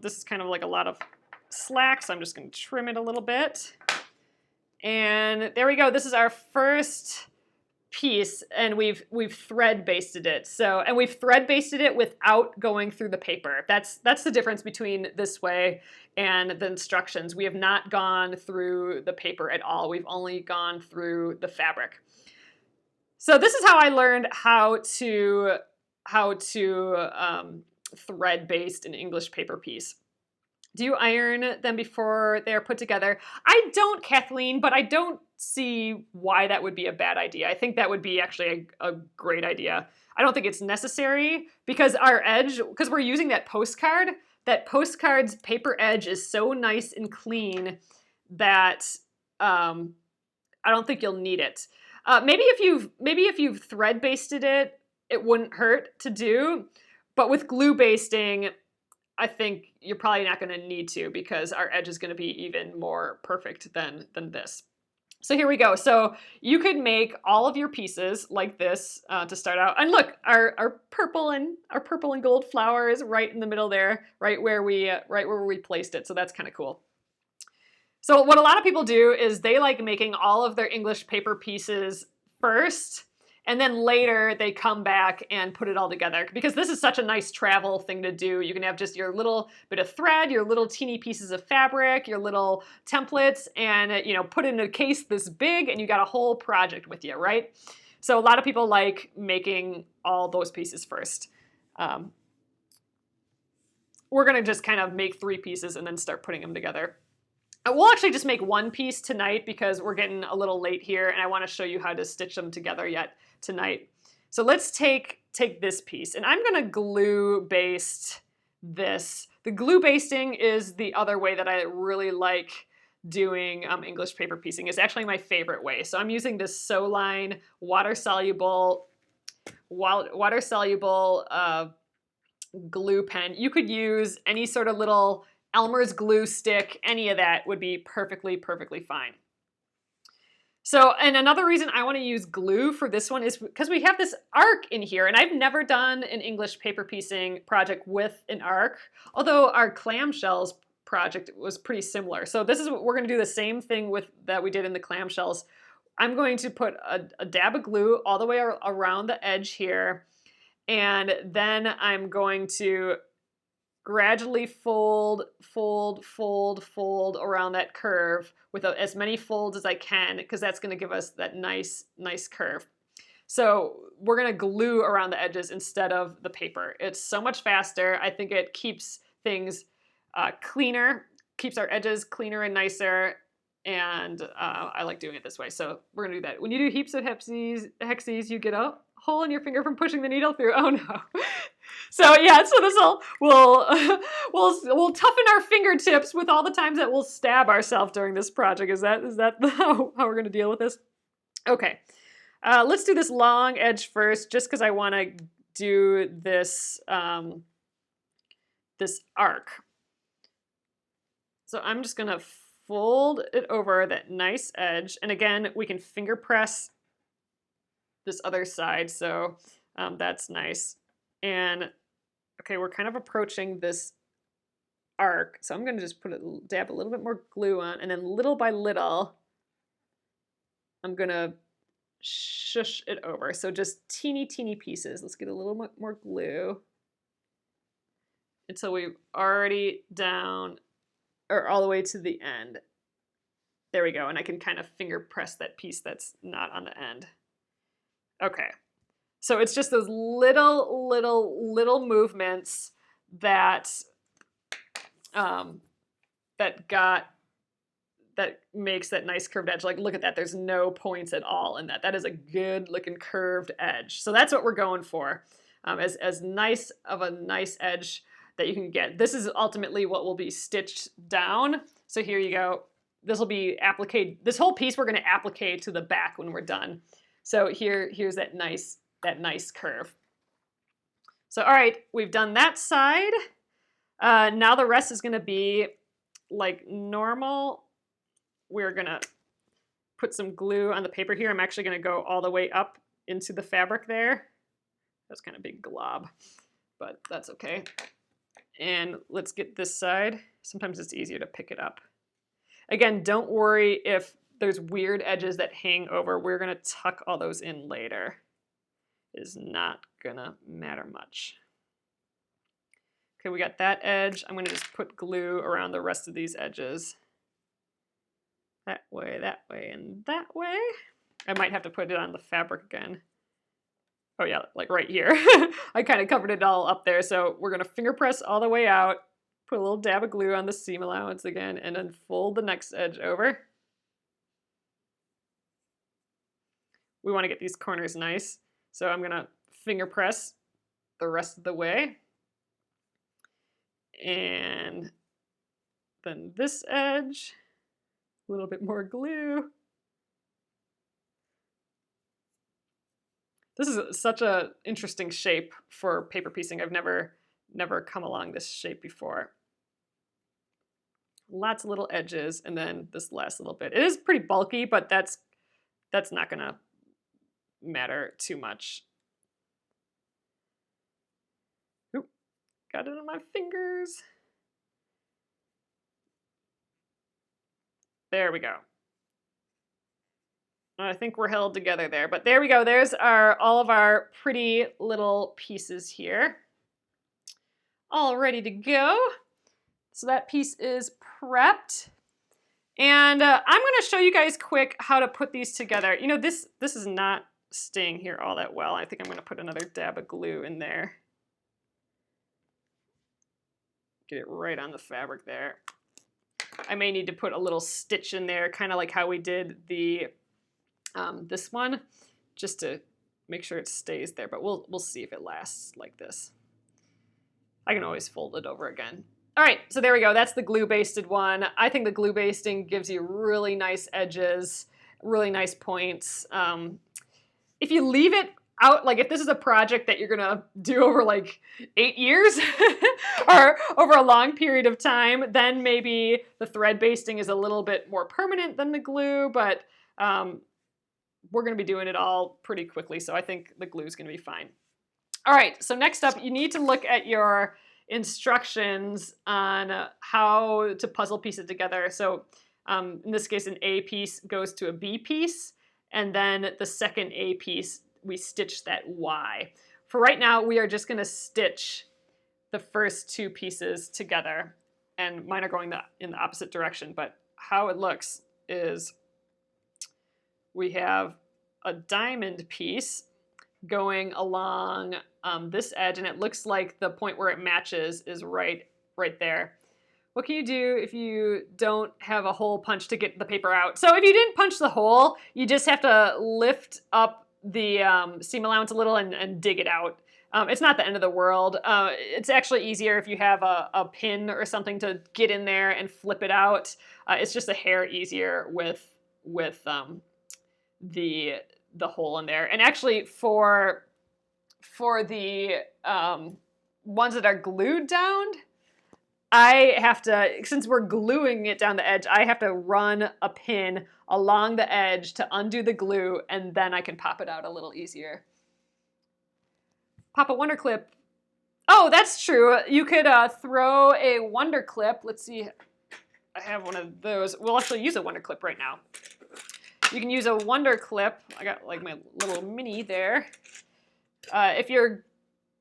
This is kind of like a lot of slack, so I'm just going to trim it a little bit. And there we go. This is our first piece, and we've thread basted it. And we've thread basted it without going through the paper. That's the difference between this way and the instructions. We have not gone through the paper at all. We've only gone through the fabric. So this is how I learned how to thread baste an English paper piece. Do you iron them before they're put together? I don't, Kathleen, but I don't see why that would be a bad idea. I think that would be actually a great idea. I don't think it's necessary because our edge, because we're using that postcard, that postcard's paper edge is so nice and clean that I don't think you'll need it. Maybe if you've thread basted it, it wouldn't hurt to do. But with glue basting, I think you're probably not going to need to, because our edge is going to be even more perfect than this. So here we go. So you could make all of your pieces like this to start out. And look, our purple and gold flower is right in the middle there, right where we placed it. So that's kind of cool. So what a lot of people do is they like making all of their English paper pieces first, and then later they come back and put it all together, because this is such a nice travel thing to do. You can have just your little bit of thread, your little teeny pieces of fabric, your little templates, and put it in a case this big, and you got a whole project with you, right? So a lot of people like making all those pieces first. We're gonna just kind of make 3 pieces and then start putting them together. We'll actually just make 1 piece tonight because we're getting a little late here, and I want to show you how to stitch them together yet tonight. So let's take this piece, and I'm going to glue baste this. The glue basting is the other way that I really like doing English paper piecing. It's actually my favorite way. So I'm using this Soline water-soluble glue pen. You could use any sort of little Elmer's glue stick, any of that would be perfectly fine. So, and another reason I want to use glue for this one is because we have this arc in here, and I've never done an English paper piecing project with an arc, although our clamshells project was pretty similar. So this is what we're going to do, the same thing that we did in the clamshells. I'm going to put a dab of glue all the way around the edge here, and then I'm going to gradually fold around that curve with as many folds as I can, because that's going to give us that nice curve. So we're going to glue around the edges instead of the paper. It's so much faster. I think it keeps things cleaner, keeps our edges cleaner and nicer, and I like doing it this way. So we're going to do that. When you do heaps of hexes, you get a hole in your finger from pushing the needle through. Oh no. So yeah, so this we'll toughen our fingertips with all the times that we'll stab ourselves during this project. Is that how we're going to deal with this? Okay, let's do this long edge first, just because I want to do this this arc. So I'm just going to fold it over that nice edge, and again, we can finger press this other side, so that's nice. And okay, we're kind of approaching this arc, so I'm going to just dab a little bit more glue on, and then little by little, I'm going to shush it over. So just teeny pieces. Let's get a little more glue until we're already down, or all the way to the end. There we go, and I can kind of finger press that piece that's not on the end. Okay. So it's just those little movements that that makes that nice curved edge. Like, look at that. There's no points at all in that. That is a good looking curved edge. So that's what we're going for, as nice of a nice edge that you can get. This is ultimately what will be stitched down. So here you go. This will be appliqued. This whole piece we're going to applique to the back when we're done. So here's that nice curve. So all right, we've done that side. Now the rest is going to be like normal. We're going to put some glue on the paper here. I'm actually going to go all the way up into the fabric there. That's kind of a big glob, but that's okay. And let's get this side. Sometimes it's easier to pick it up. Again, don't worry if there's weird edges that hang over. We're going to tuck all those in later. It is not going to matter much. Okay, we got that edge. I'm going to just put glue around the rest of these edges. That way, and that way. I might have to put it on the fabric again. Oh yeah, like right here. I kind of covered it all up there, so we're going to finger press all the way out, put a little dab of glue on the seam allowance again, and then fold the next edge over. We want to get these corners nice, so I'm going to finger press the rest of the way. And then this edge, a little bit more glue. This is such an interesting shape for paper piecing. I've never come along this shape before. Lots of little edges, and then this last little bit. It is pretty bulky, but that's not gonna matter too much. Oop, got it on my fingers. There we go. I think we're held together there, but there we go. There's all of our pretty little pieces here. All ready to go. So that piece is prepped. And I'm going to show you guys quick how to put these together. You know, this is not staying here all that well. I think I'm going to put another dab of glue in there. Get it right on the fabric there. I may need to put a little stitch in there, kind of like how we did the this one, just to make sure it stays there. But we'll see if it lasts like this. I can always fold it over again. All right, so there we go. That's the glue-basted one. I think the glue basting gives you really nice edges, really nice points. If you leave it out, like if this is a project that you're gonna do over like 8 years or over a long period of time, then maybe the thread basting is a little bit more permanent than the glue, but we're gonna be doing it all pretty quickly, so I think the glue is gonna be fine. All right, so next up, you need to look at your instructions on how to puzzle piece it together. So in this case, an A piece goes to a B piece, and then the second A piece, we stitch that Y. For right now, we are just gonna stitch the first two pieces together, and mine are going in the opposite direction, but how it looks is we have a diamond piece going along this edge, and it looks like the point where it matches is right there. What can you do if you don't have a hole punch to get the paper out? So if you didn't punch the hole, you just have to lift up the seam allowance a little and dig it out. It's not the end of the world. It's actually easier if you have a pin or something to get in there and flip it out. It's just a hair easier with the hole in there. And actually for the ones that are glued down, I have to, since we're gluing it down the edge, I have to run a pin along the edge to undo the glue, and then I can pop it out a little easier. Pop a wonder clip. Oh, that's true. You could throw a wonder clip. Let's see. I have one of those. We'll actually use a wonder clip right now. You can use a wonder clip. I got like my little mini there. If your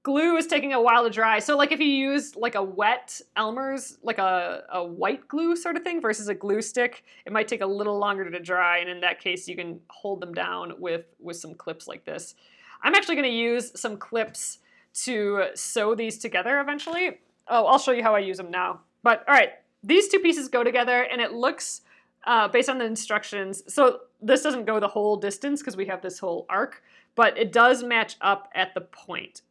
glue is taking a while to dry, so like if you use like a wet Elmer's, like a white glue sort of thing versus a glue stick, it might take a little longer to dry, and in that case you can hold them down with some clips like this. I'm actually going to use some clips to sew these together eventually. Oh, I'll show you how I use them now. But all right, these two pieces go together, and it looks, based on the instructions, so this doesn't go the whole distance because we have this whole arc, but it does match up at the point.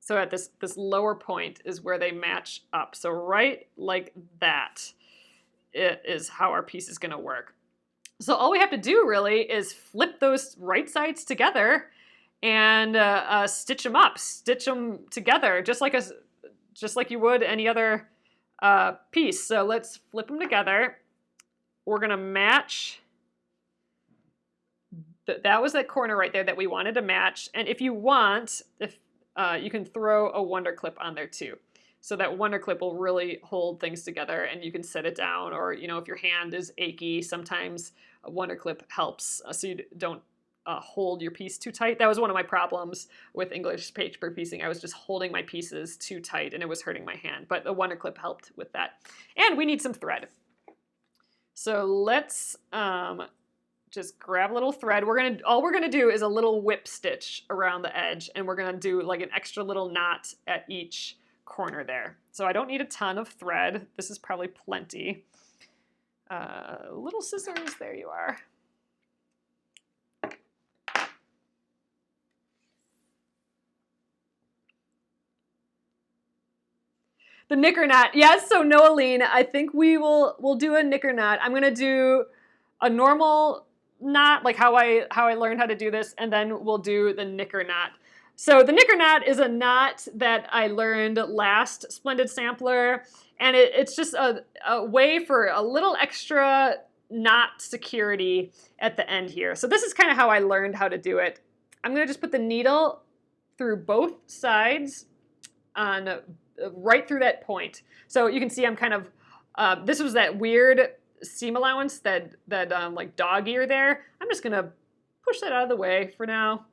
So at this lower point is where they match up. So right like that is how our piece is going to work. So all we have to do really is flip those right sides together and stitch them up, stitch them together just like you would any other piece. So let's flip them together. We're going to match. That was that corner right there that we wanted to match. And if you want, you can throw a wonder clip on there too. So that wonder clip will really hold things together, and you can set it down, or if your hand is achy, sometimes a wonder clip helps so you don't hold your piece too tight. That was one of my problems with English paper piecing. I was just holding my pieces too tight and it was hurting my hand, but the wonder clip helped with that. And we need some thread. So let's just grab a little thread. All we're gonna do is a little whip stitch around the edge, and we're gonna do like an extra little knot at each corner there. So I don't need a ton of thread. This is probably plenty. Little scissors, there you are. The knicker knot. Yes, so Noeline, I think we'll do a knicker knot. I'm gonna do a normal knot, like how I learned how to do this, and then we'll do the knicker knot. So the knicker knot is a knot that I learned last Splendid Sampler, and it's just a way for a little extra knot security at the end here. So this is kind of how I learned how to do it. I'm gonna just put the needle through both sides on right through that point. So you can see I'm kind of, this was that weird seam allowance, that like dog ear there. I'm just gonna push that out of the way for now.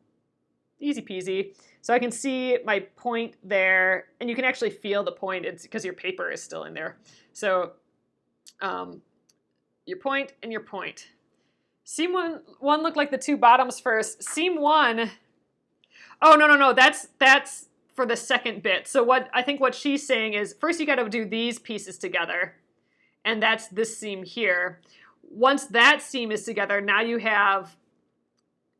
Easy peasy. So I can see my point there, and you can actually feel the point. It's because your paper is still in there. So your point and your point. Seam one looked like the two bottoms first. Seam one, oh, no, that's for the second bit. So I think what she's saying is, first you gotta do these pieces together, and that's this seam here. Once that seam is together, now you have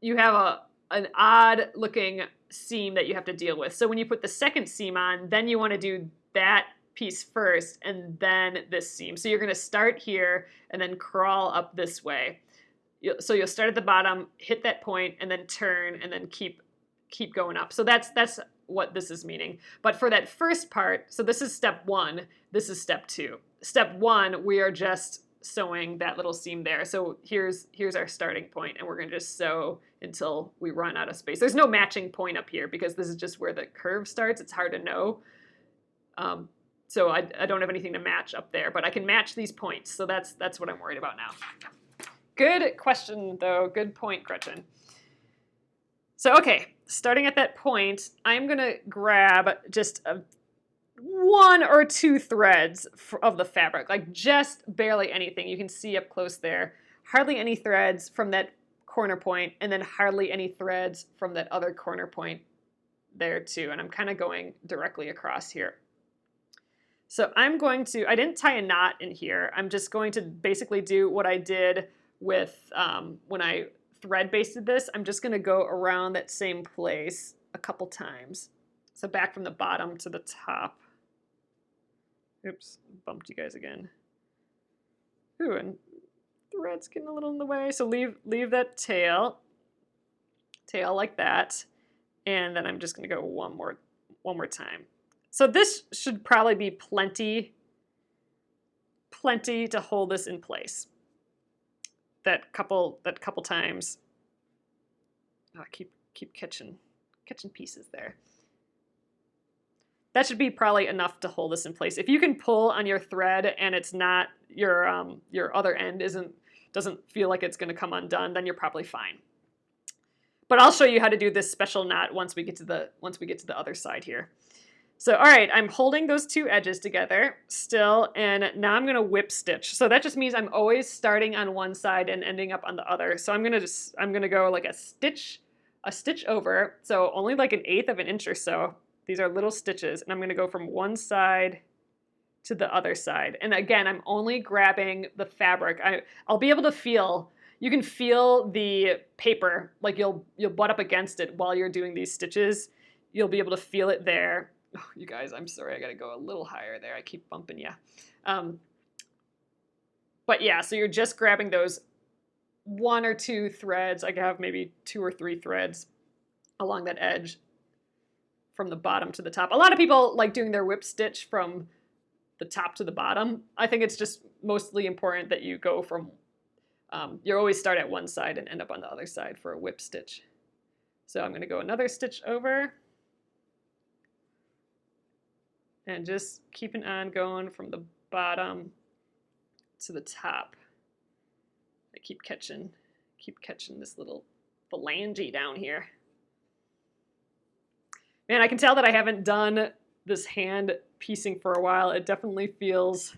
an odd looking seam that you have to deal with. So when you put the second seam on, then you wanna do that piece first and then this seam. So you're gonna start here and then crawl up this way. So you'll start at the bottom, hit that point, and then turn, and then keep going up. So that's what this is meaning. But for that first part, so this is step one, this is step two. Step one, we are just sewing that little seam there. So here's our starting point, and we're gonna just sew until we run out of space. There's no matching point up here because this is just where the curve starts. It's hard to know. So I don't have anything to match up there, but I can match these points. So that's what I'm worried about now. Good question, though. Good point, Gretchen. So, okay, starting at that point, I'm going to grab just one or two threads of the fabric, like just barely anything. You can see up close there. Hardly any threads from that corner point, and then hardly any threads from that other corner point there, too. And I'm kind of going directly across here. So I didn't tie a knot in here. I'm just going to basically do what I did with when I thread basted this. I'm just going to go around that same place a couple times. So back from the bottom to the top. Oops, bumped you guys again. Ooh, and thread's getting a little in the way. So leave that tail like that. And then I'm just going to go one more time. So this should probably be plenty to hold this in place. That couple times. Oh, keep catching pieces there. That should be probably enough to hold this in place. If you can pull on your thread and it's not your other end doesn't feel like it's going to come undone, then you're probably fine. But I'll show you how to do this special knot once we get to the other side here. So, all right, I'm holding those two edges together still, and now I'm going to whip stitch. So that just means I'm always starting on one side and ending up on the other. So I'm going to go like a stitch over, so only like 1/8 of an inch or so. These are little stitches, and I'm going to go from one side to the other side. And again, I'm only grabbing the fabric. I'll be able to feel, you can feel the paper, like you'll butt up against it while you're doing these stitches. You'll be able to feel it there. Oh, you guys, I'm sorry, I gotta go a little higher there. I keep bumping you. But yeah, so you're just grabbing those one or two threads. I have maybe 2 or 3 threads along that edge from the bottom to the top. A lot of people like doing their whip stitch from the top to the bottom. I think it's just mostly important that you go from, you always start at one side and end up on the other side for a whip stitch. So I'm gonna go another stitch over. And just keeping on going from the bottom to the top. I keep catching this little phalange down here. Man, I can tell that I haven't done this hand piecing for a while. It definitely feels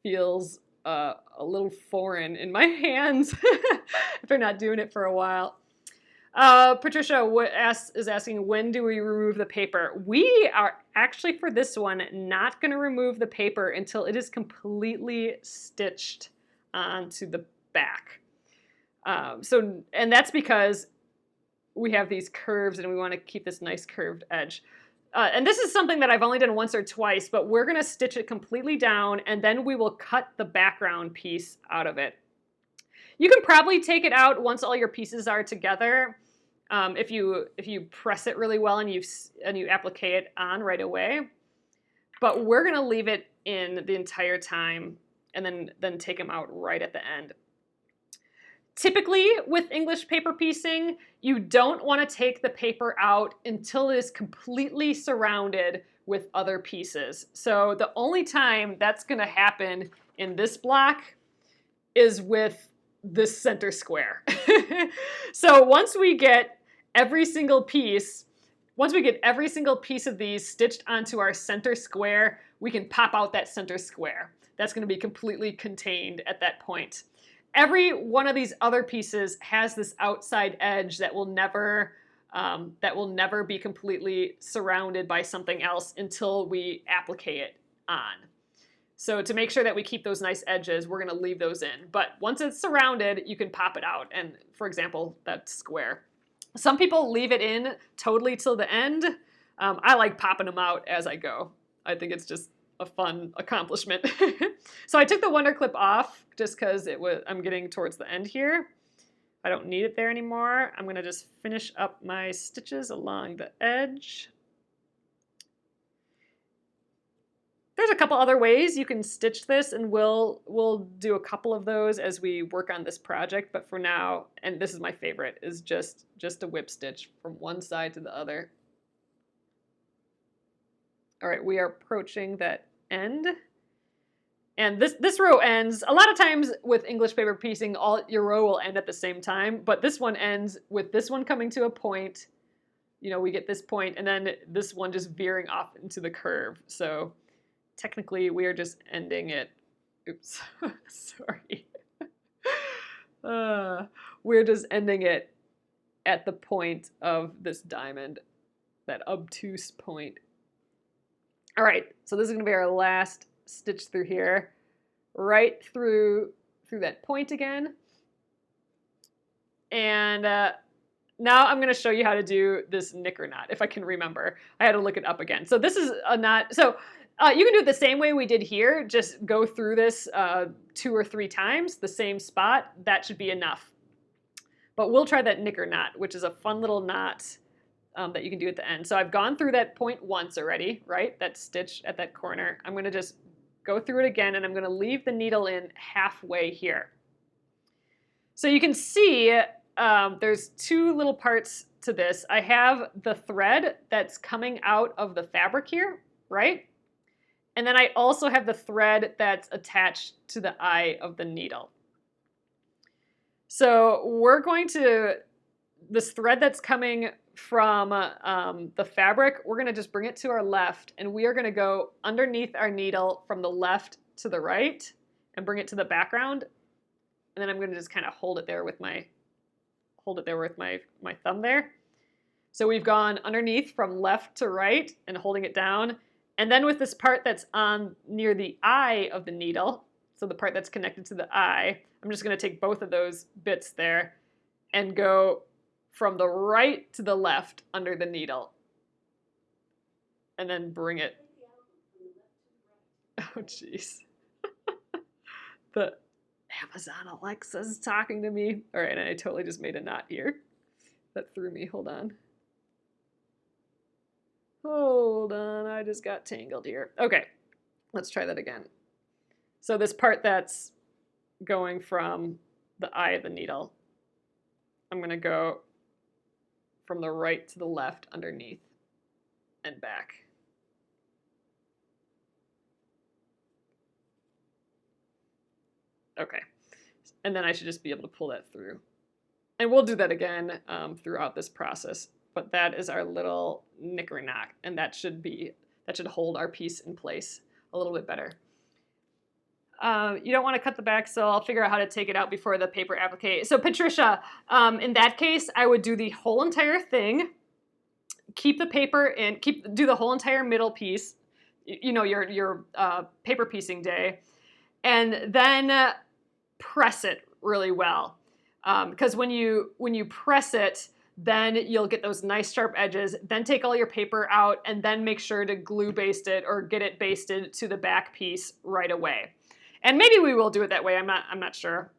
a little foreign in my hands if they're not doing it for a while. Patricia is asking, when do we remove the paper? We are actually, for this one, not going to remove the paper until it is completely stitched onto the back. And that's because we have these curves and we want to keep this nice curved edge. and this is something that I've only done once or twice, but we're going to stitch it completely down, and then we will cut the background piece out of it. You can probably take it out once all your pieces are together, if you press it really well and you applique it on right away. But we're going to leave it in the entire time and then take them out right at the end. Typically, with English paper piecing, you don't want to take the paper out until it is completely surrounded with other pieces. So the only time that's going to happen in this block is with this center square. So once we get every single piece of these stitched onto our center square, we can pop out that center square. That's going to be completely contained at that point. Every one of these other pieces has this outside edge that will never be completely surrounded by something else until we applique it on. So to make sure that we keep those nice edges, we're going to leave those in. But once it's surrounded, you can pop it out. And for example, that square. Some people leave it in totally till the end. I like popping them out as I go. I think it's just a fun accomplishment. So I took the Wonder Clip off just because I'm getting towards the end here. I don't need it there anymore. I'm going to just finish up my stitches along the edge. There's a couple other ways you can stitch this, and we'll do a couple of those as we work on this project. But for now, and this is my favorite, is just a whip stitch from one side to the other. All right, we are approaching that end. And this row ends, a lot of times with English paper piecing, your row will end at the same time, but this one ends with this one coming to a point. You know, we get this point, and then this one just veering off into the curve. So technically, we are just ending it. Oops, sorry. We're just ending it at the point of this diamond, that obtuse point. All right, so this is going to be our last stitch through here, right through that point again. And now I'm going to show you how to do this knicker knot, if I can remember. I had to look it up again. So this is a knot. So you can do it the same way we did here. Just go through this 2 or 3 times, the same spot. That should be enough. But we'll try that knicker knot, which is a fun little knot that you can do at the end. So I've gone through that point once already, right? That stitch at that corner. I'm going to just go through it again, and I'm going to leave the needle in halfway here. So you can see there's 2 little parts to this. I have the thread that's coming out of the fabric here, right? And then I also have the thread that's attached to the eye of the needle. So we're going to, this thread that's coming from the fabric, we're going to just bring it to our left, and we are going to go underneath our needle from the left to the right and bring it to the background. And then I'm going to just kind of hold it there with my thumb there. So we've gone underneath from left to right and holding it down. And then with this part that's on near the eye of the needle, so the part that's connected to the eye, I'm just going to take both of those bits there and go from the right to the left under the needle. And then bring it. Oh, jeez. The Amazon Alexa's talking to me. All right, and I totally just made a knot here. That threw me. Hold on. Hold on, I just got tangled here. Okay, let's try that again. So this part that's going from the eye of the needle, I'm going to go from the right to the left underneath and back. Okay, and then I should just be able to pull that through. And we'll do that again throughout this process. But that is our little knicker knot, and that should hold our piece in place a little bit better. You don't want to cut the back, so I'll figure out how to take it out before the paper applique. So Patricia, in that case, I would do the whole entire thing, keep the paper in, do the whole entire middle piece, you know, your paper piecing day, and then press it really well, because when you press it, then you'll get those nice sharp edges. Then take all your paper out and then make sure to glue baste it or get it basted to the back piece right away. And maybe we will do it that way. I'm not sure.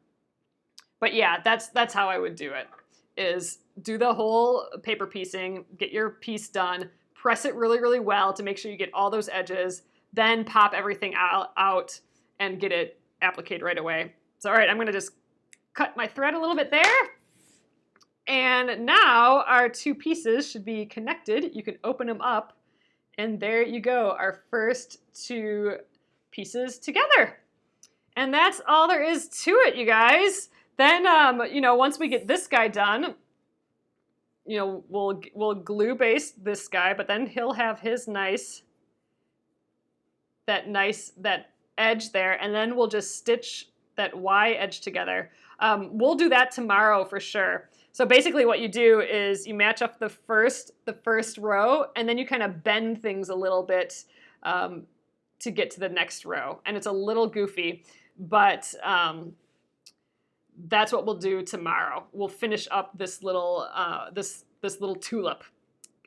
But yeah, that's how I would do it, is do the whole paper piecing, get your piece done, press it really, really well to make sure you get all those edges, then pop everything out and get it appliqued right away. So all right, I'm gonna just cut my thread a little bit there. And now our two pieces should be connected. You can open them up, and there you go, our first two pieces together. And that's all there is to it, you guys. Then, you know, once we get this guy done, you know, we'll glue baste this guy, but then he'll have his that edge there, and then we'll just stitch that Y edge together. We'll do that tomorrow for sure. So basically what you do is you match up the first row, and then you kind of bend things a little bit to get to the next row. And it's a little goofy, but that's what we'll do tomorrow. We'll finish up this little this little tulip,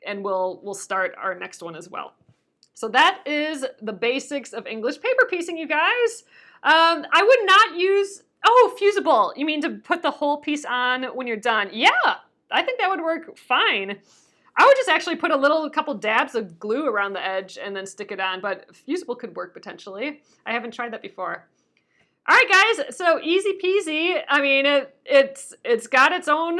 and we'll start our next one as well. So that is the basics of English paper piecing, you guys. I would not use, oh, fusible. You mean to put the whole piece on when you're done? Yeah, I think that would work fine. I would just actually put a couple dabs of glue around the edge and then stick it on, but fusible could work potentially. I haven't tried that before. All right, guys, so easy peasy. I mean, it's got its own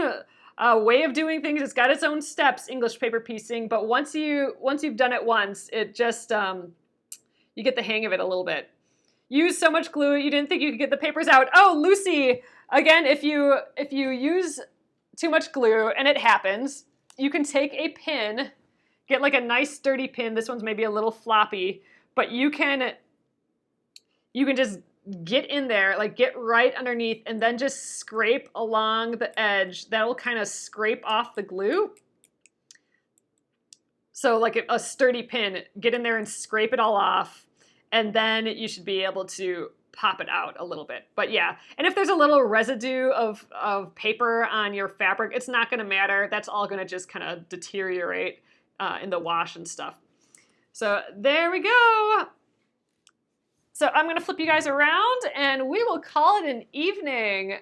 way of doing things. It's got its own steps, English paper piecing, but once you've done it once, it just, you get the hang of it a little bit. Use so much glue, you didn't think you could get the papers out. Oh, Lucy, again, if you use too much glue, and it happens, you can take a pin, get like a nice sturdy pin. This one's maybe a little floppy, but you can just get in there, like get right underneath, and then just scrape along the edge. That'll kind of scrape off the glue. So like a sturdy pin, get in there and scrape it all off. And then you should be able to pop it out a little bit. But yeah, and if there's a little residue of paper on your fabric, it's not gonna matter. That's all gonna just kind of deteriorate in the wash and stuff. So there we go. So I'm gonna flip you guys around and we will call it an evening.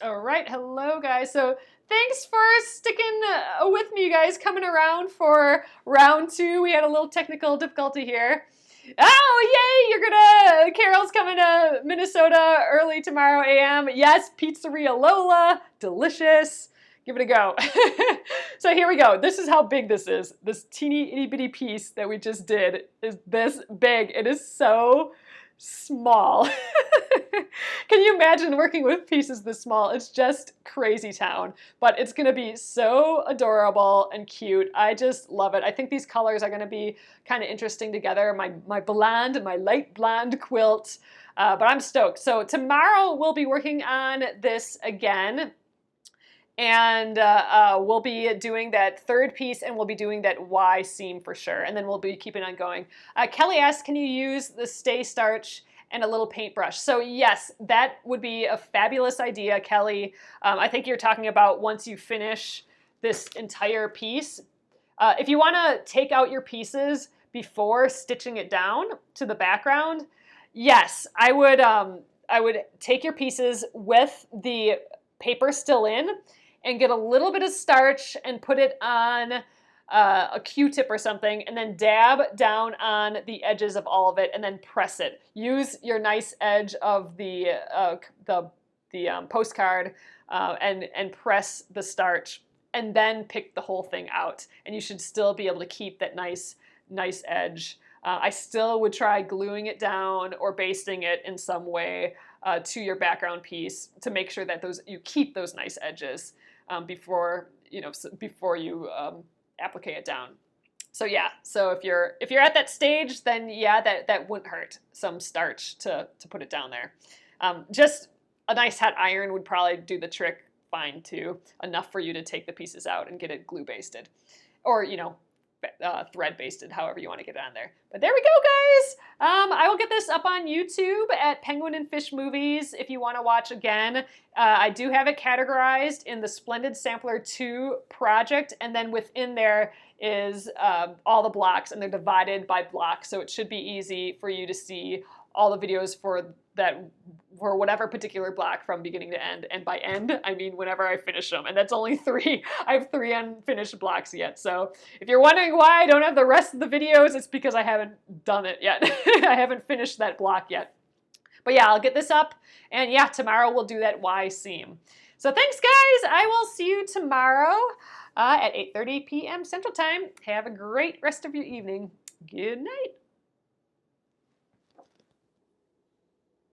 All right, hello guys. So thanks for sticking with me, you guys, coming around for round 2. We had a little technical difficulty here. Oh, yay, Carol's coming to Minnesota early tomorrow a.m. Yes, Pizzeria Lola, delicious. Give it a go. So here we go. This is how big this is. This teeny itty bitty piece that we just did is this big. It is so small. Can you imagine working with pieces this small? It's just crazy town, but it's gonna be so adorable and cute. I just love it. I think these colors are gonna be kind of interesting together. My blonde, my light blonde quilt, but I'm stoked. So tomorrow we'll be working on this again. And we'll be doing that third piece, and we'll be doing that Y seam for sure. And then we'll be keeping on going. Kelly asked, can you use the stay starch and a little paintbrush? So yes, that would be a fabulous idea, Kelly. I think you're talking about once you finish this entire piece. If you want to take out your pieces before stitching it down to the background, yes, I would take your pieces with the paper still in, and get a little bit of starch and put it on a Q-tip or something, and then dab down on the edges of all of it, and then press it. Use your nice edge of the postcard and press the starch, and then pick the whole thing out. And you should still be able to keep that nice edge. I still would try gluing it down or basting it in some way to your background piece to make sure that you keep those nice edges before you applique it down. So yeah, so if you're at that stage, then yeah, that wouldn't hurt, some starch to put it down there. Just a nice hot iron would probably do the trick fine too, enough for you to take the pieces out and get it glue basted, or thread basted, however you want to get it on there. But there we go, guys. I will get this up on YouTube at Penguin and Fish Movies if you want to watch again. I do have it categorized in the Splendid Sampler 2 project, and then within there is all the blocks, and they're divided by blocks, so it should be easy for you to see all the videos for whatever particular block from beginning to end. And by end, I mean whenever I finish them. And that's only 3. I have 3 unfinished blocks yet. So if you're wondering why I don't have the rest of the videos, it's because I haven't done it yet. I haven't finished that block yet. But yeah, I'll get this up. And yeah, tomorrow we'll do that Y seam. So thanks, guys. I will see you tomorrow at 8:30 p.m. Central Time. Have a great rest of your evening. Good night.